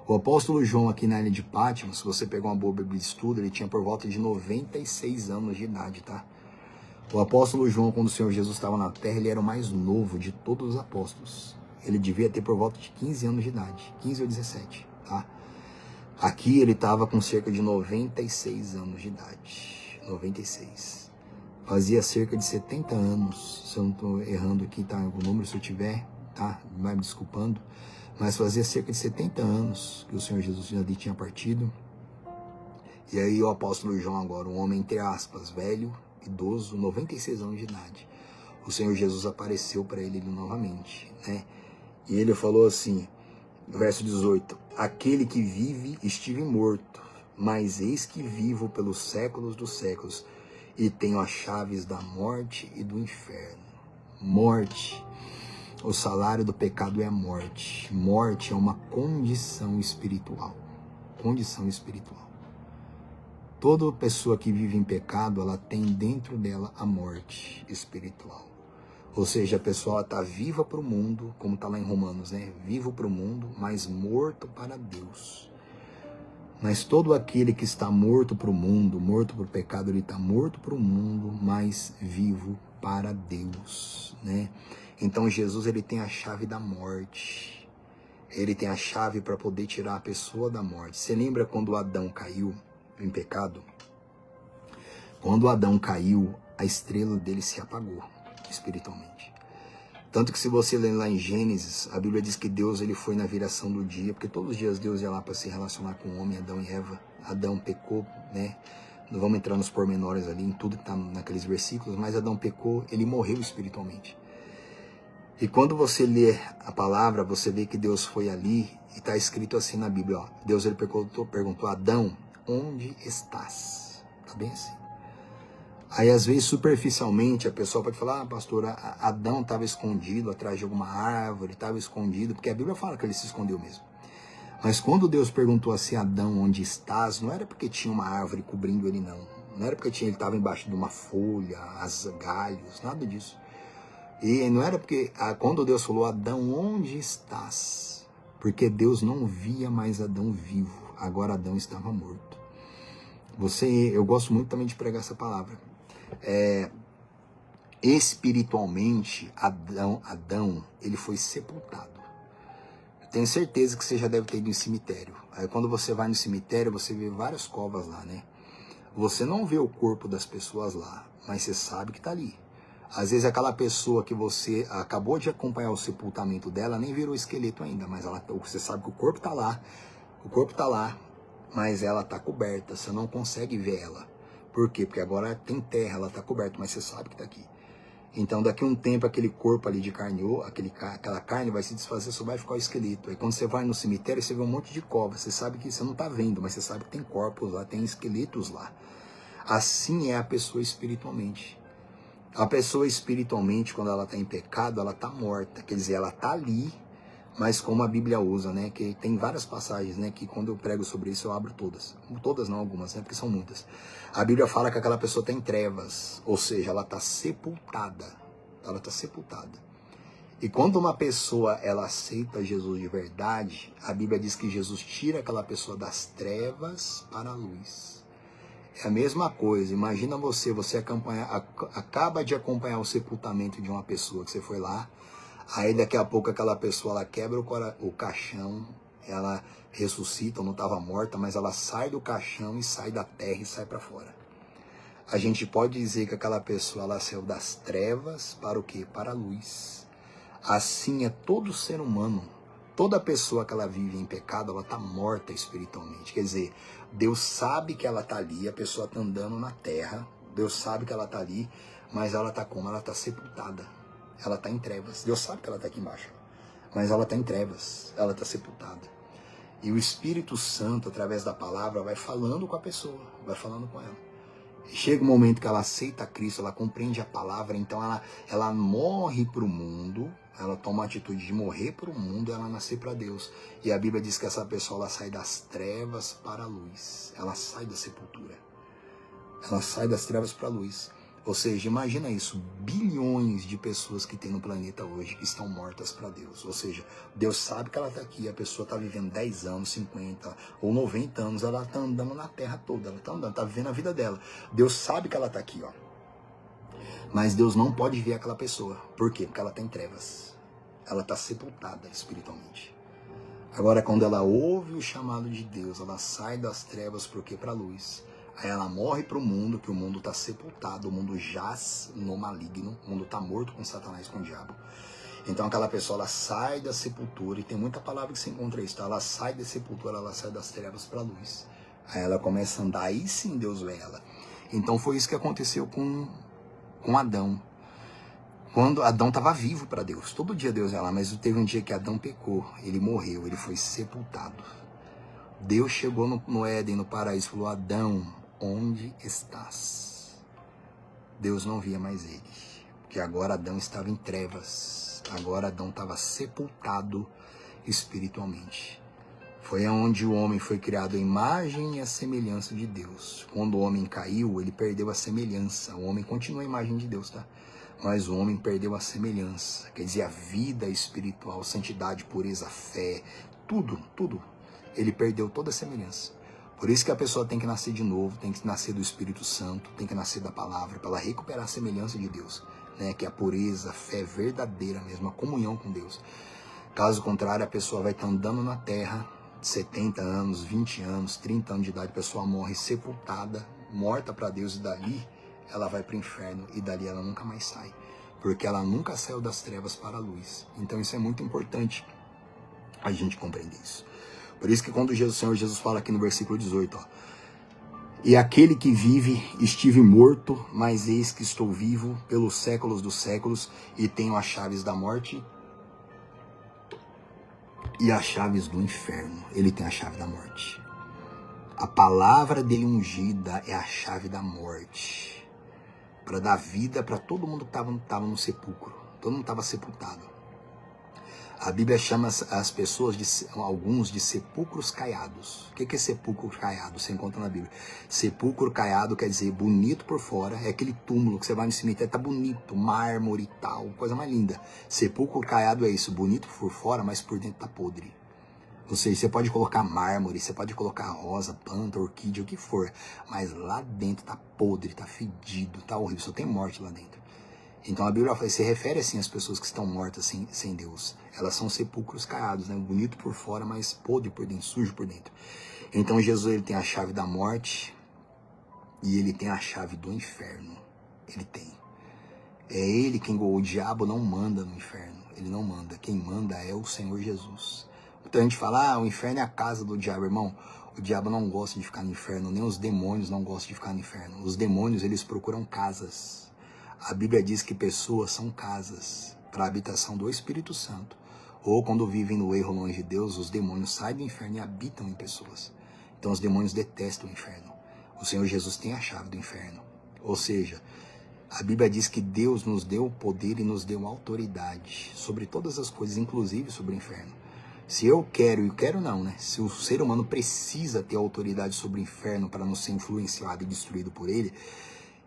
O apóstolo João aqui na ilha de Patmos, se você pegar uma boa Bíblia de estudo, ele tinha por volta de 96 anos de idade, tá? O apóstolo João, quando o Senhor Jesus estava na terra, ele era o mais novo de todos os apóstolos. Ele devia ter por volta de 15 anos de idade, 15 ou 17, tá? Aqui ele estava com cerca de 96 anos de idade, 96. Fazia cerca de 70 anos, se eu não estou errando aqui, tá? O número, se eu tiver, tá? Vai me desculpando. Mas fazia cerca de 70 anos que o Senhor Jesus já tinha partido. E aí o apóstolo João agora, um homem, entre aspas, velho, idoso, 96 anos de idade. O Senhor Jesus apareceu para ele novamente, né? E ele falou assim, verso 18, aquele que vive estive morto, mas eis que vivo pelos séculos dos séculos, e tenho as chaves da morte e do inferno. Morte. O salário do pecado é a morte. Morte é uma condição espiritual. Condição espiritual. Toda pessoa que vive em pecado, ela tem dentro dela a morte espiritual. Ou seja, a pessoa está viva para o mundo, como está lá em Romanos, né? Vivo para o mundo, mas morto para Deus. Mas todo aquele que está morto para o mundo, morto para o pecado, ele está morto para o mundo, mas vivo para Deus, né? Então Jesus, ele tem a chave da morte. Ele tem a chave para poder tirar a pessoa da morte. Você lembra quando Adão caiu em pecado? Quando Adão caiu, a estrela dele se apagou espiritualmente. Tanto que se você ler lá em Gênesis, a Bíblia diz que Deus ele foi na viração do dia, porque todos os dias Deus ia lá para se relacionar com o homem, Adão e Eva. Adão pecou, né? Não vamos entrar nos pormenores ali, em tudo que está naqueles versículos, mas Adão pecou, ele morreu espiritualmente. E quando você lê a palavra, você vê que Deus foi ali, e está escrito assim na Bíblia, ó, Deus ele perguntou, Adão, onde estás? Está bem assim. Aí, às vezes, superficialmente, a pessoa pode falar, pastor, Adão estava escondido atrás de alguma árvore, estava escondido, porque a Bíblia fala que ele se escondeu mesmo. Mas quando Deus perguntou assim, Adão, onde estás? Não era porque tinha uma árvore cobrindo ele, não. Não era porque ele estava embaixo de uma folha, as galhos, nada disso. E não era porque, quando Deus falou, Adão, onde estás? Porque Deus não via mais Adão vivo, agora Adão estava morto. Eu gosto muito também de pregar essa palavra. Espiritualmente, Adão, ele foi sepultado. Tenho certeza que você já deve ter ido em cemitério. Aí quando você vai no cemitério, você vê várias covas lá, né? Você não vê o corpo das pessoas lá, mas você sabe que tá ali. Às vezes aquela pessoa que você acabou de acompanhar o sepultamento dela nem virou esqueleto ainda, mas você sabe que o corpo tá lá, mas ela tá coberta, você não consegue ver ela. Por quê? Porque agora tem terra, ela tá coberta, mas você sabe que tá aqui. Então daqui a um tempo aquele corpo ali de carne, aquela carne vai se desfazer, só vai ficar o esqueleto. Aí quando você vai no cemitério, você vê um monte de covas, você sabe que você não tá vendo, mas você sabe que tem corpos lá, tem esqueletos lá. Assim é a pessoa espiritualmente. A pessoa espiritualmente, quando ela está em pecado, ela está morta. Quer dizer, ela está ali, mas como a Bíblia usa, né? Que tem várias passagens, né? Que quando eu prego sobre isso, eu abro todas. Todas não, algumas, né? Porque são muitas. A Bíblia fala que aquela pessoa está em trevas. Ou seja, ela está sepultada. Ela está sepultada. E quando uma pessoa, ela aceita Jesus de verdade, a Bíblia diz que Jesus tira aquela pessoa das trevas para a luz. É a mesma coisa, imagina você acaba de acompanhar o sepultamento de uma pessoa que você foi lá, aí daqui a pouco aquela pessoa ela quebra o caixão, ela ressuscita, não estava morta, mas ela sai do caixão e sai da terra e sai para fora. A gente pode dizer que aquela pessoa ela saiu das trevas para o quê? Para a luz. Assim é todo ser humano. Toda pessoa que ela vive em pecado, ela está morta espiritualmente. Quer dizer, Deus sabe que ela está ali, a pessoa está andando na terra, Deus sabe que ela está ali, mas ela está como? Ela está sepultada. Ela está em trevas. Deus sabe que ela está aqui embaixo, mas ela está em trevas, ela está sepultada. E o Espírito Santo, através da palavra, vai falando com a pessoa, vai falando com ela. Chega um momento que ela aceita Cristo, ela compreende a palavra, então ela morre para o mundo, ela toma a atitude de morrer para o mundo, ela nascer para Deus. E a Bíblia diz que essa pessoa ela sai das trevas para a luz, ela sai da sepultura, ela sai das trevas para a luz. Ou seja, imagina isso, bilhões de pessoas que tem no planeta hoje que estão mortas para Deus. Ou seja, Deus sabe que ela está aqui, a pessoa está vivendo 10 anos, 50 ou 90 anos, ela está andando na terra toda, ela está andando, está vivendo a vida dela. Deus sabe que ela está aqui, ó. Mas Deus não pode ver aquela pessoa. Por quê? Porque ela está em trevas. Ela está sepultada espiritualmente. Agora, quando ela ouve o chamado de Deus, ela sai das trevas porque para a luz. Aí ela morre para o mundo, que o mundo está sepultado, o mundo jaz no maligno, o mundo está morto com Satanás, com o diabo. Então aquela pessoa, ela sai da sepultura, e tem muita palavra que se encontra isso, tá? Ela sai da sepultura, ela sai das trevas para a luz. Aí ela começa a andar, aí sim Deus vê ela. Então foi isso que aconteceu com Adão. Quando Adão estava vivo para Deus, todo dia Deus ia lá, mas teve um dia que Adão pecou, ele morreu, ele foi sepultado. Deus chegou no Éden, no paraíso, e falou, Adão, onde estás? Deus não via mais ele, porque agora Adão estava em trevas, agora Adão estava sepultado espiritualmente. Foi onde o homem foi criado à imagem e à semelhança de Deus. Quando o homem caiu, ele perdeu a semelhança. O homem continua a imagem de Deus, tá? Mas o homem perdeu a semelhança, quer dizer, a vida espiritual, santidade, pureza, fé, tudo. Ele perdeu toda a semelhança. Por isso que a pessoa tem que nascer de novo, tem que nascer do Espírito Santo, tem que nascer da palavra, para ela recuperar a semelhança de Deus, né? Que é a pureza, a fé verdadeira mesmo, a comunhão com Deus. Caso contrário, a pessoa vai estar andando na terra, 70 anos, 20 anos, 30 anos de idade, a pessoa morre sepultada, morta para Deus, e dali ela vai para o inferno, e dali ela nunca mais sai, porque ela nunca saiu das trevas para a luz. Então isso é muito importante a gente compreender isso. Por isso que quando o Senhor Jesus fala aqui no versículo 18, ó, e aquele que vive, estive morto, mas eis que estou vivo pelos séculos dos séculos, e tenho as chaves da morte e as chaves do inferno. Ele tem a chave da morte. A palavra dele ungida é a chave da morte, para dar vida para todo mundo que estava no sepulcro. Todo mundo estava sepultado. A Bíblia chama as pessoas, alguns, de sepulcros caiados. O que é sepulcro caiado? Você encontra na Bíblia. Sepulcro caiado quer dizer bonito por fora. É aquele túmulo que você vai no cemitério, tá bonito, mármore e tal, coisa mais linda. Sepulcro caiado é isso, bonito por fora, mas por dentro tá podre. Ou seja, você pode colocar mármore, você pode colocar rosa, planta, orquídea, o que for. Mas lá dentro tá podre, tá fedido, tá horrível, só tem morte lá dentro. Então a Bíblia se refere assim às pessoas que estão mortas sem Deus. Elas são sepulcros caiados, né? Bonito por fora, mas podre por dentro, sujo por dentro. Então Jesus, ele tem a chave da morte e ele tem a chave do inferno. Ele tem. É ele quem, o diabo não manda no inferno. Ele não manda. Quem manda é o Senhor Jesus. Então a gente fala, o inferno é a casa do diabo, irmão. O diabo não gosta de ficar no inferno, nem os demônios não gostam de ficar no inferno. Os demônios, eles procuram casas. A Bíblia diz que pessoas são casas para a habitação do Espírito Santo. Ou quando vivem no erro longe de Deus, os demônios saem do inferno e habitam em pessoas. Então os demônios detestam o inferno. O Senhor Jesus tem a chave do inferno. Ou seja, a Bíblia diz que Deus nos deu poder e nos deu autoridade sobre todas as coisas, inclusive sobre o inferno. Se eu quero, e quero não, né? Se o ser humano precisa ter autoridade sobre o inferno para não ser influenciado e destruído por ele,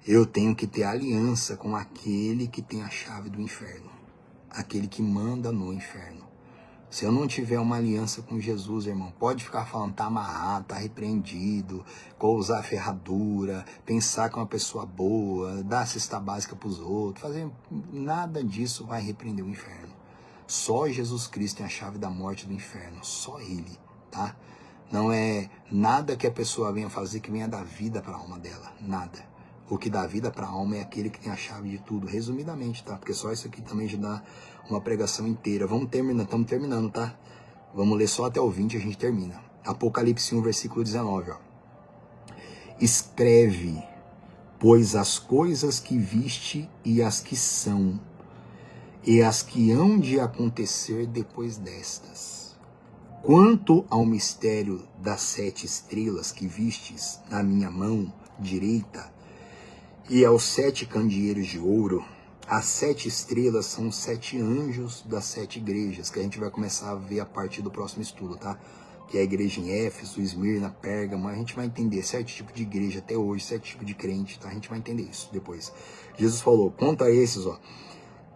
eu tenho que ter aliança com aquele que tem a chave do inferno, aquele que manda no inferno. Se eu não tiver uma aliança com Jesus, irmão, pode ficar falando, tá amarrado, tá repreendido, usar ferradura, pensar que é uma pessoa boa, dar cesta básica pros outros, fazer nada disso vai repreender o inferno. Só Jesus Cristo tem a chave da morte do inferno, só Ele, tá? Não é nada que a pessoa venha fazer que venha dar vida para a alma dela, nada. O que dá vida para a alma é aquele que tem a chave de tudo, resumidamente, tá? Porque só isso aqui também já dá uma pregação inteira. Vamos terminar, estamos terminando, tá? Vamos ler só até o 20 e a gente termina. Apocalipse 1, versículo 19, ó. Escreve, pois as coisas que viste e as que são, e as que hão de acontecer depois destas. Quanto ao mistério das 7 estrelas que vistes na minha mão direita, e aos 7 candeeiros de ouro, as 7 estrelas são os 7 anjos das 7 igrejas, que a gente vai começar a ver a partir do próximo estudo, tá? Que é a igreja em Éfeso, Esmirna, Pérgamo, a gente vai entender 7 tipos de igreja até hoje, 7 tipos de crente, tá? A gente vai entender isso depois. Jesus falou, quanto a esses, ó,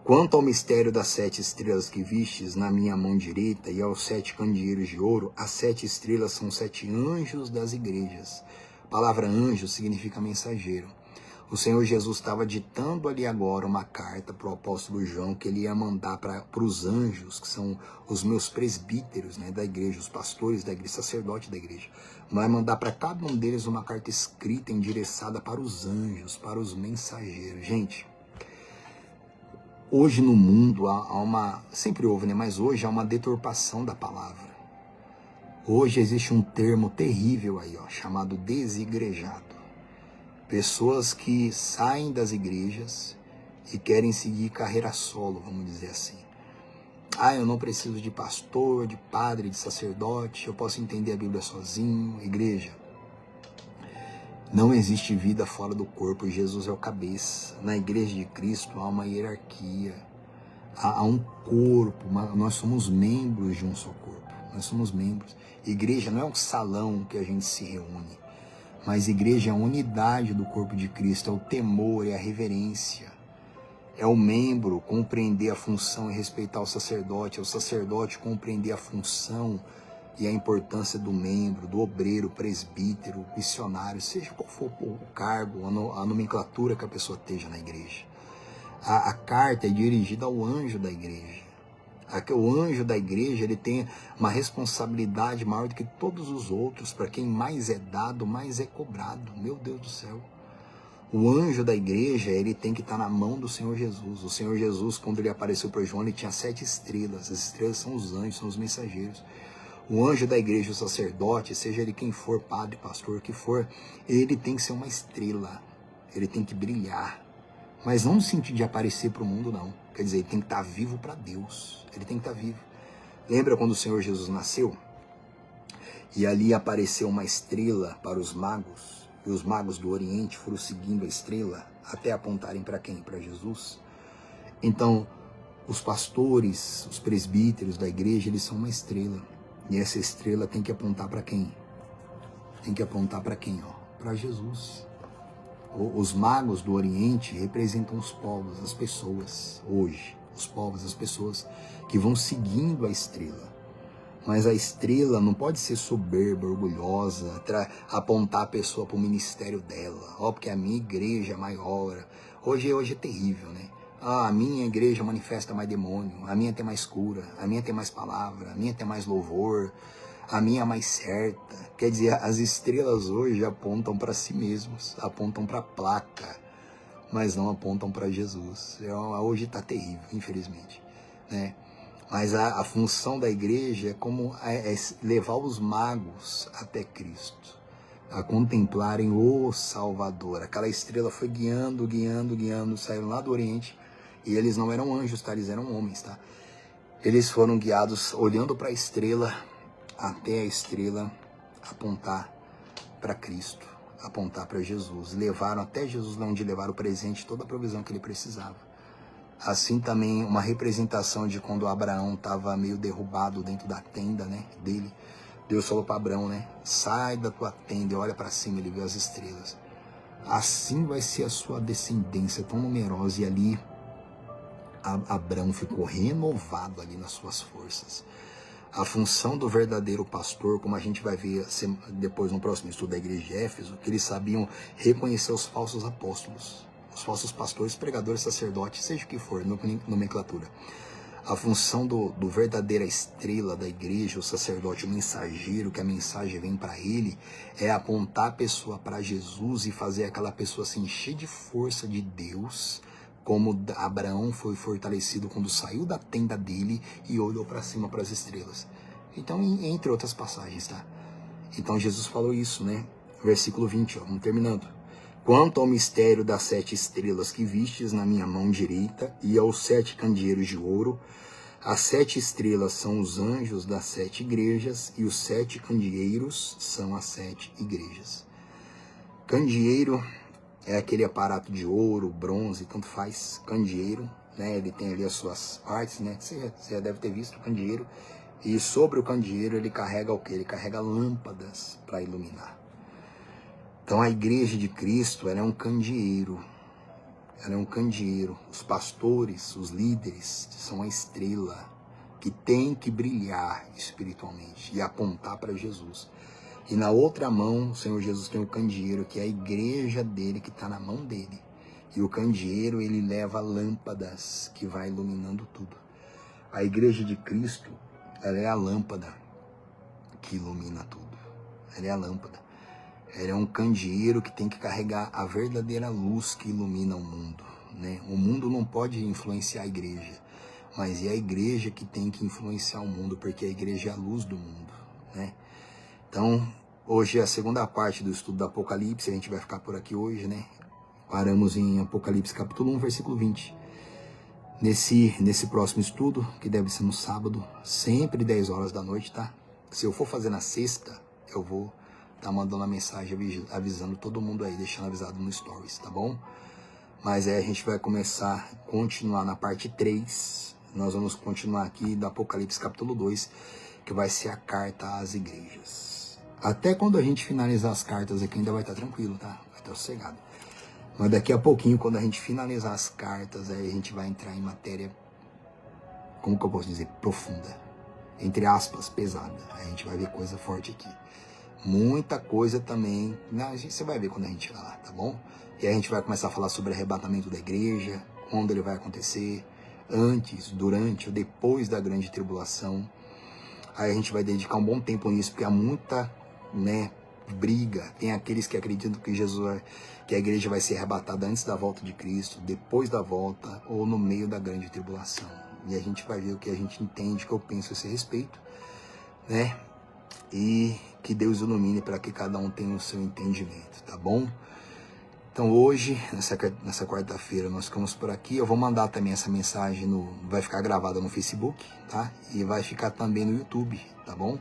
quanto ao mistério das 7 estrelas que vistes na minha mão direita e aos 7 candeeiros de ouro, as 7 estrelas são 7 anjos das igrejas. A palavra anjo significa mensageiro. O Senhor Jesus estava ditando ali agora uma carta para o apóstolo João que ele ia mandar para os anjos, que são os meus presbíteros, né, da igreja, os pastores da igreja, sacerdote da igreja. Vai mandar para cada um deles uma carta escrita, endereçada para os anjos, para os mensageiros. Gente, hoje no mundo há uma, sempre houve, né, mas hoje há uma deturpação da palavra. Hoje existe um termo terrível aí, ó, chamado desigrejado. Pessoas que saem das igrejas e querem seguir carreira solo, vamos dizer assim. Eu não preciso de pastor, de padre, de sacerdote, eu posso entender a Bíblia sozinho. Igreja, não existe vida fora do corpo, Jesus é o cabeça. Na igreja de Cristo há uma hierarquia, há um corpo, nós somos membros de um só corpo, nós somos membros. Igreja não é um salão que a gente se reúne. Mas igreja é a unidade do corpo de Cristo, é o temor, é a reverência. É o membro compreender a função e respeitar o sacerdote, é o sacerdote compreender a função e a importância do membro, do obreiro, presbítero, missionário, seja qual for o cargo, a nomenclatura que a pessoa esteja na igreja. A carta é dirigida ao anjo da igreja. O anjo da igreja, ele tem uma responsabilidade maior do que todos os outros. Para quem mais é dado, mais é cobrado. Meu Deus do céu. O anjo da igreja, ele tem que estar na mão do Senhor Jesus. O Senhor Jesus, quando ele apareceu para João, ele tinha 7 estrelas. As estrelas são os anjos, são os mensageiros. O anjo da igreja, o sacerdote, seja ele quem for, padre, pastor, que for, ele tem que ser uma estrela. Ele tem que brilhar. Mas não no sentido de aparecer para o mundo, não. Quer dizer, ele tem que estar vivo para Deus. Ele tem que estar vivo. Lembra quando o Senhor Jesus nasceu? E ali apareceu uma estrela para os magos. E os magos do Oriente foram seguindo a estrela até apontarem para quem? Para Jesus. Então, Os pastores, os presbíteros da igreja, eles são uma estrela. E essa estrela tem que apontar para quem? Tem que apontar para quem? Para Jesus. Os magos do Oriente representam os povos, as pessoas, hoje. Os povos, as pessoas que vão seguindo a estrela. Mas a estrela não pode ser soberba, orgulhosa, apontar a pessoa para o ministério dela. Porque a minha igreja é maior. Hoje é terrível, né? A minha igreja manifesta mais demônio, a minha tem mais cura, a minha tem mais palavra, a minha tem mais louvor, a minha é mais certa. Quer dizer, as estrelas hoje apontam para si mesmos, apontam para a placa, mas não apontam para Jesus. Hoje está terrível, infelizmente, né? Mas a função da igreja é como levar os magos até Cristo, a contemplarem o Salvador. Aquela estrela foi guiando, saíram lá do Oriente, e eles não eram anjos, tá? Eles eram homens, tá? Eles foram guiados olhando para a estrela, até a estrela apontar para Cristo, apontar para Jesus. Levaram até Jesus, onde levaram o presente, toda a provisão que ele precisava. Assim também uma representação de quando Abraão estava meio derrubado dentro da tenda, né, dele. Deus falou para Abraão, né, sai da tua tenda e olha para cima, ele viu as estrelas. Assim vai ser a sua descendência tão numerosa. E ali Abraão ficou renovado ali nas suas forças. A função do verdadeiro pastor, como a gente vai ver depois no próximo estudo da igreja de Éfeso, que eles sabiam reconhecer os falsos apóstolos, os falsos pastores, pregadores, sacerdotes, seja o que for, nomenclatura. A função do verdadeira estrela da igreja, o sacerdote, o mensageiro, que a mensagem vem para ele, é apontar a pessoa para Jesus e fazer aquela pessoa se encher de força de Deus, como Abraão foi fortalecido quando saiu da tenda dele e olhou para cima para as estrelas. Então, entre outras passagens, tá? Então Jesus falou isso, né? Versículo 20, vamos terminando. Quanto ao mistério das 7 estrelas que vistes na minha mão direita e aos 7 candeeiros de ouro, as 7 estrelas são os anjos das 7 igrejas e os 7 candeeiros são as 7 igrejas. Candeeiro é aquele aparato de ouro, bronze, tanto faz, candeeiro, né? Ele tem ali as suas partes, né? Você já deve ter visto o candeeiro. E sobre o candeeiro ele carrega o quê? Ele carrega lâmpadas para iluminar. Então a igreja de Cristo, ela é um candeeiro. Ela é um candeeiro. Os pastores, os líderes, são a estrela que tem que brilhar espiritualmente e apontar para Jesus. E na outra mão, o Senhor Jesus tem o candeeiro, que é a igreja dele, que está na mão dele. E o candeeiro, ele leva lâmpadas que vai iluminando tudo. A igreja de Cristo, ela é a lâmpada que ilumina tudo. Ela é a lâmpada. Ela é um candeeiro que tem que carregar a verdadeira luz que ilumina o mundo, né? O mundo não pode influenciar a igreja, mas é a igreja que tem que influenciar o mundo, porque a igreja é a luz do mundo, né? Então, hoje é a segunda parte do estudo do Apocalipse, a gente vai ficar por aqui hoje, né? Paramos em Apocalipse capítulo 1, versículo 20. Nesse próximo estudo, que deve ser no sábado, sempre 10 horas da noite, tá? Se eu for fazer na sexta, eu vou tá mandando uma mensagem avisando todo mundo aí, deixando avisado no Stories, tá bom? Mas aí a gente vai continuar na parte 3, nós vamos continuar aqui do Apocalipse capítulo 2, que vai ser a carta às igrejas. Até quando a gente finalizar as cartas aqui ainda vai estar tranquilo, tá? Vai estar sossegado. Mas daqui a pouquinho, quando a gente finalizar as cartas, aí a gente vai entrar em matéria, como que eu posso dizer, profunda, entre aspas, pesada. Aí a gente vai ver coisa forte aqui. Muita coisa também, você vai ver quando a gente chegar lá, tá bom? E aí a gente vai começar a falar sobre arrebatamento da igreja, quando ele vai acontecer, antes, durante ou depois da grande tribulação. Aí a gente vai dedicar um bom tempo nisso, porque há muita, né, briga. Tem aqueles que acreditam que a igreja vai ser arrebatada antes da volta de Cristo, depois da volta ou no meio da grande tribulação. E a gente vai ver o que a gente entende, o que eu penso a esse respeito, né? E que Deus ilumine para que cada um tenha o seu entendimento, tá bom? Então hoje, nessa quarta-feira, nós ficamos por aqui. Eu vou mandar também essa mensagem, vai ficar gravada no Facebook, tá? E vai ficar também no YouTube, tá bom?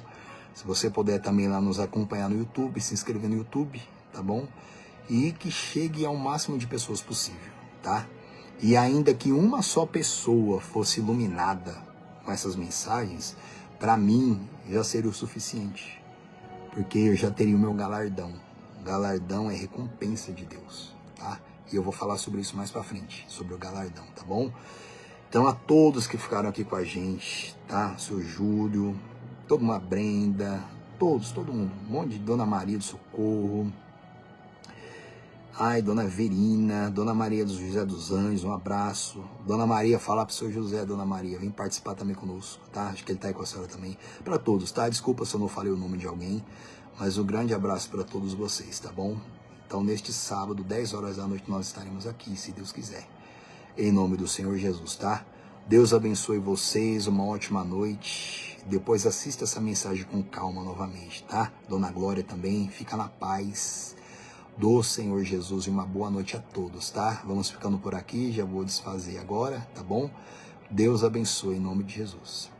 Se você puder também lá nos acompanhar no YouTube, se inscrever no YouTube, tá bom? E que chegue ao máximo de pessoas possível, tá? E ainda que uma só pessoa fosse iluminada com essas mensagens, para mim já seria o suficiente. Porque eu já teria o meu galardão. Galardão é recompensa de Deus, tá? E eu vou falar sobre isso mais pra frente, sobre o galardão, tá bom? Então a todos que ficaram aqui com a gente, tá? Seu Júlio, toda uma Brenda, todo mundo, um monte de Dona Maria do Socorro, ai, Dona Verina, Dona Maria do José dos Anjos, um abraço. Dona Maria, fala pro seu José, Dona Maria, vem participar também conosco, tá? Acho que ele tá aí com a senhora também. Para todos, tá? Desculpa se eu não falei o nome de alguém, mas um grande abraço para todos vocês, tá bom? Então, neste sábado, 10 horas da noite, nós estaremos aqui, se Deus quiser. Em nome do Senhor Jesus, tá? Deus abençoe vocês, uma ótima noite. Depois assista essa mensagem com calma novamente, tá? Dona Glória também, fica na paz do Senhor Jesus e uma boa noite a todos, tá? Vamos ficando por aqui, já vou desfazer agora, tá bom? Deus abençoe em nome de Jesus.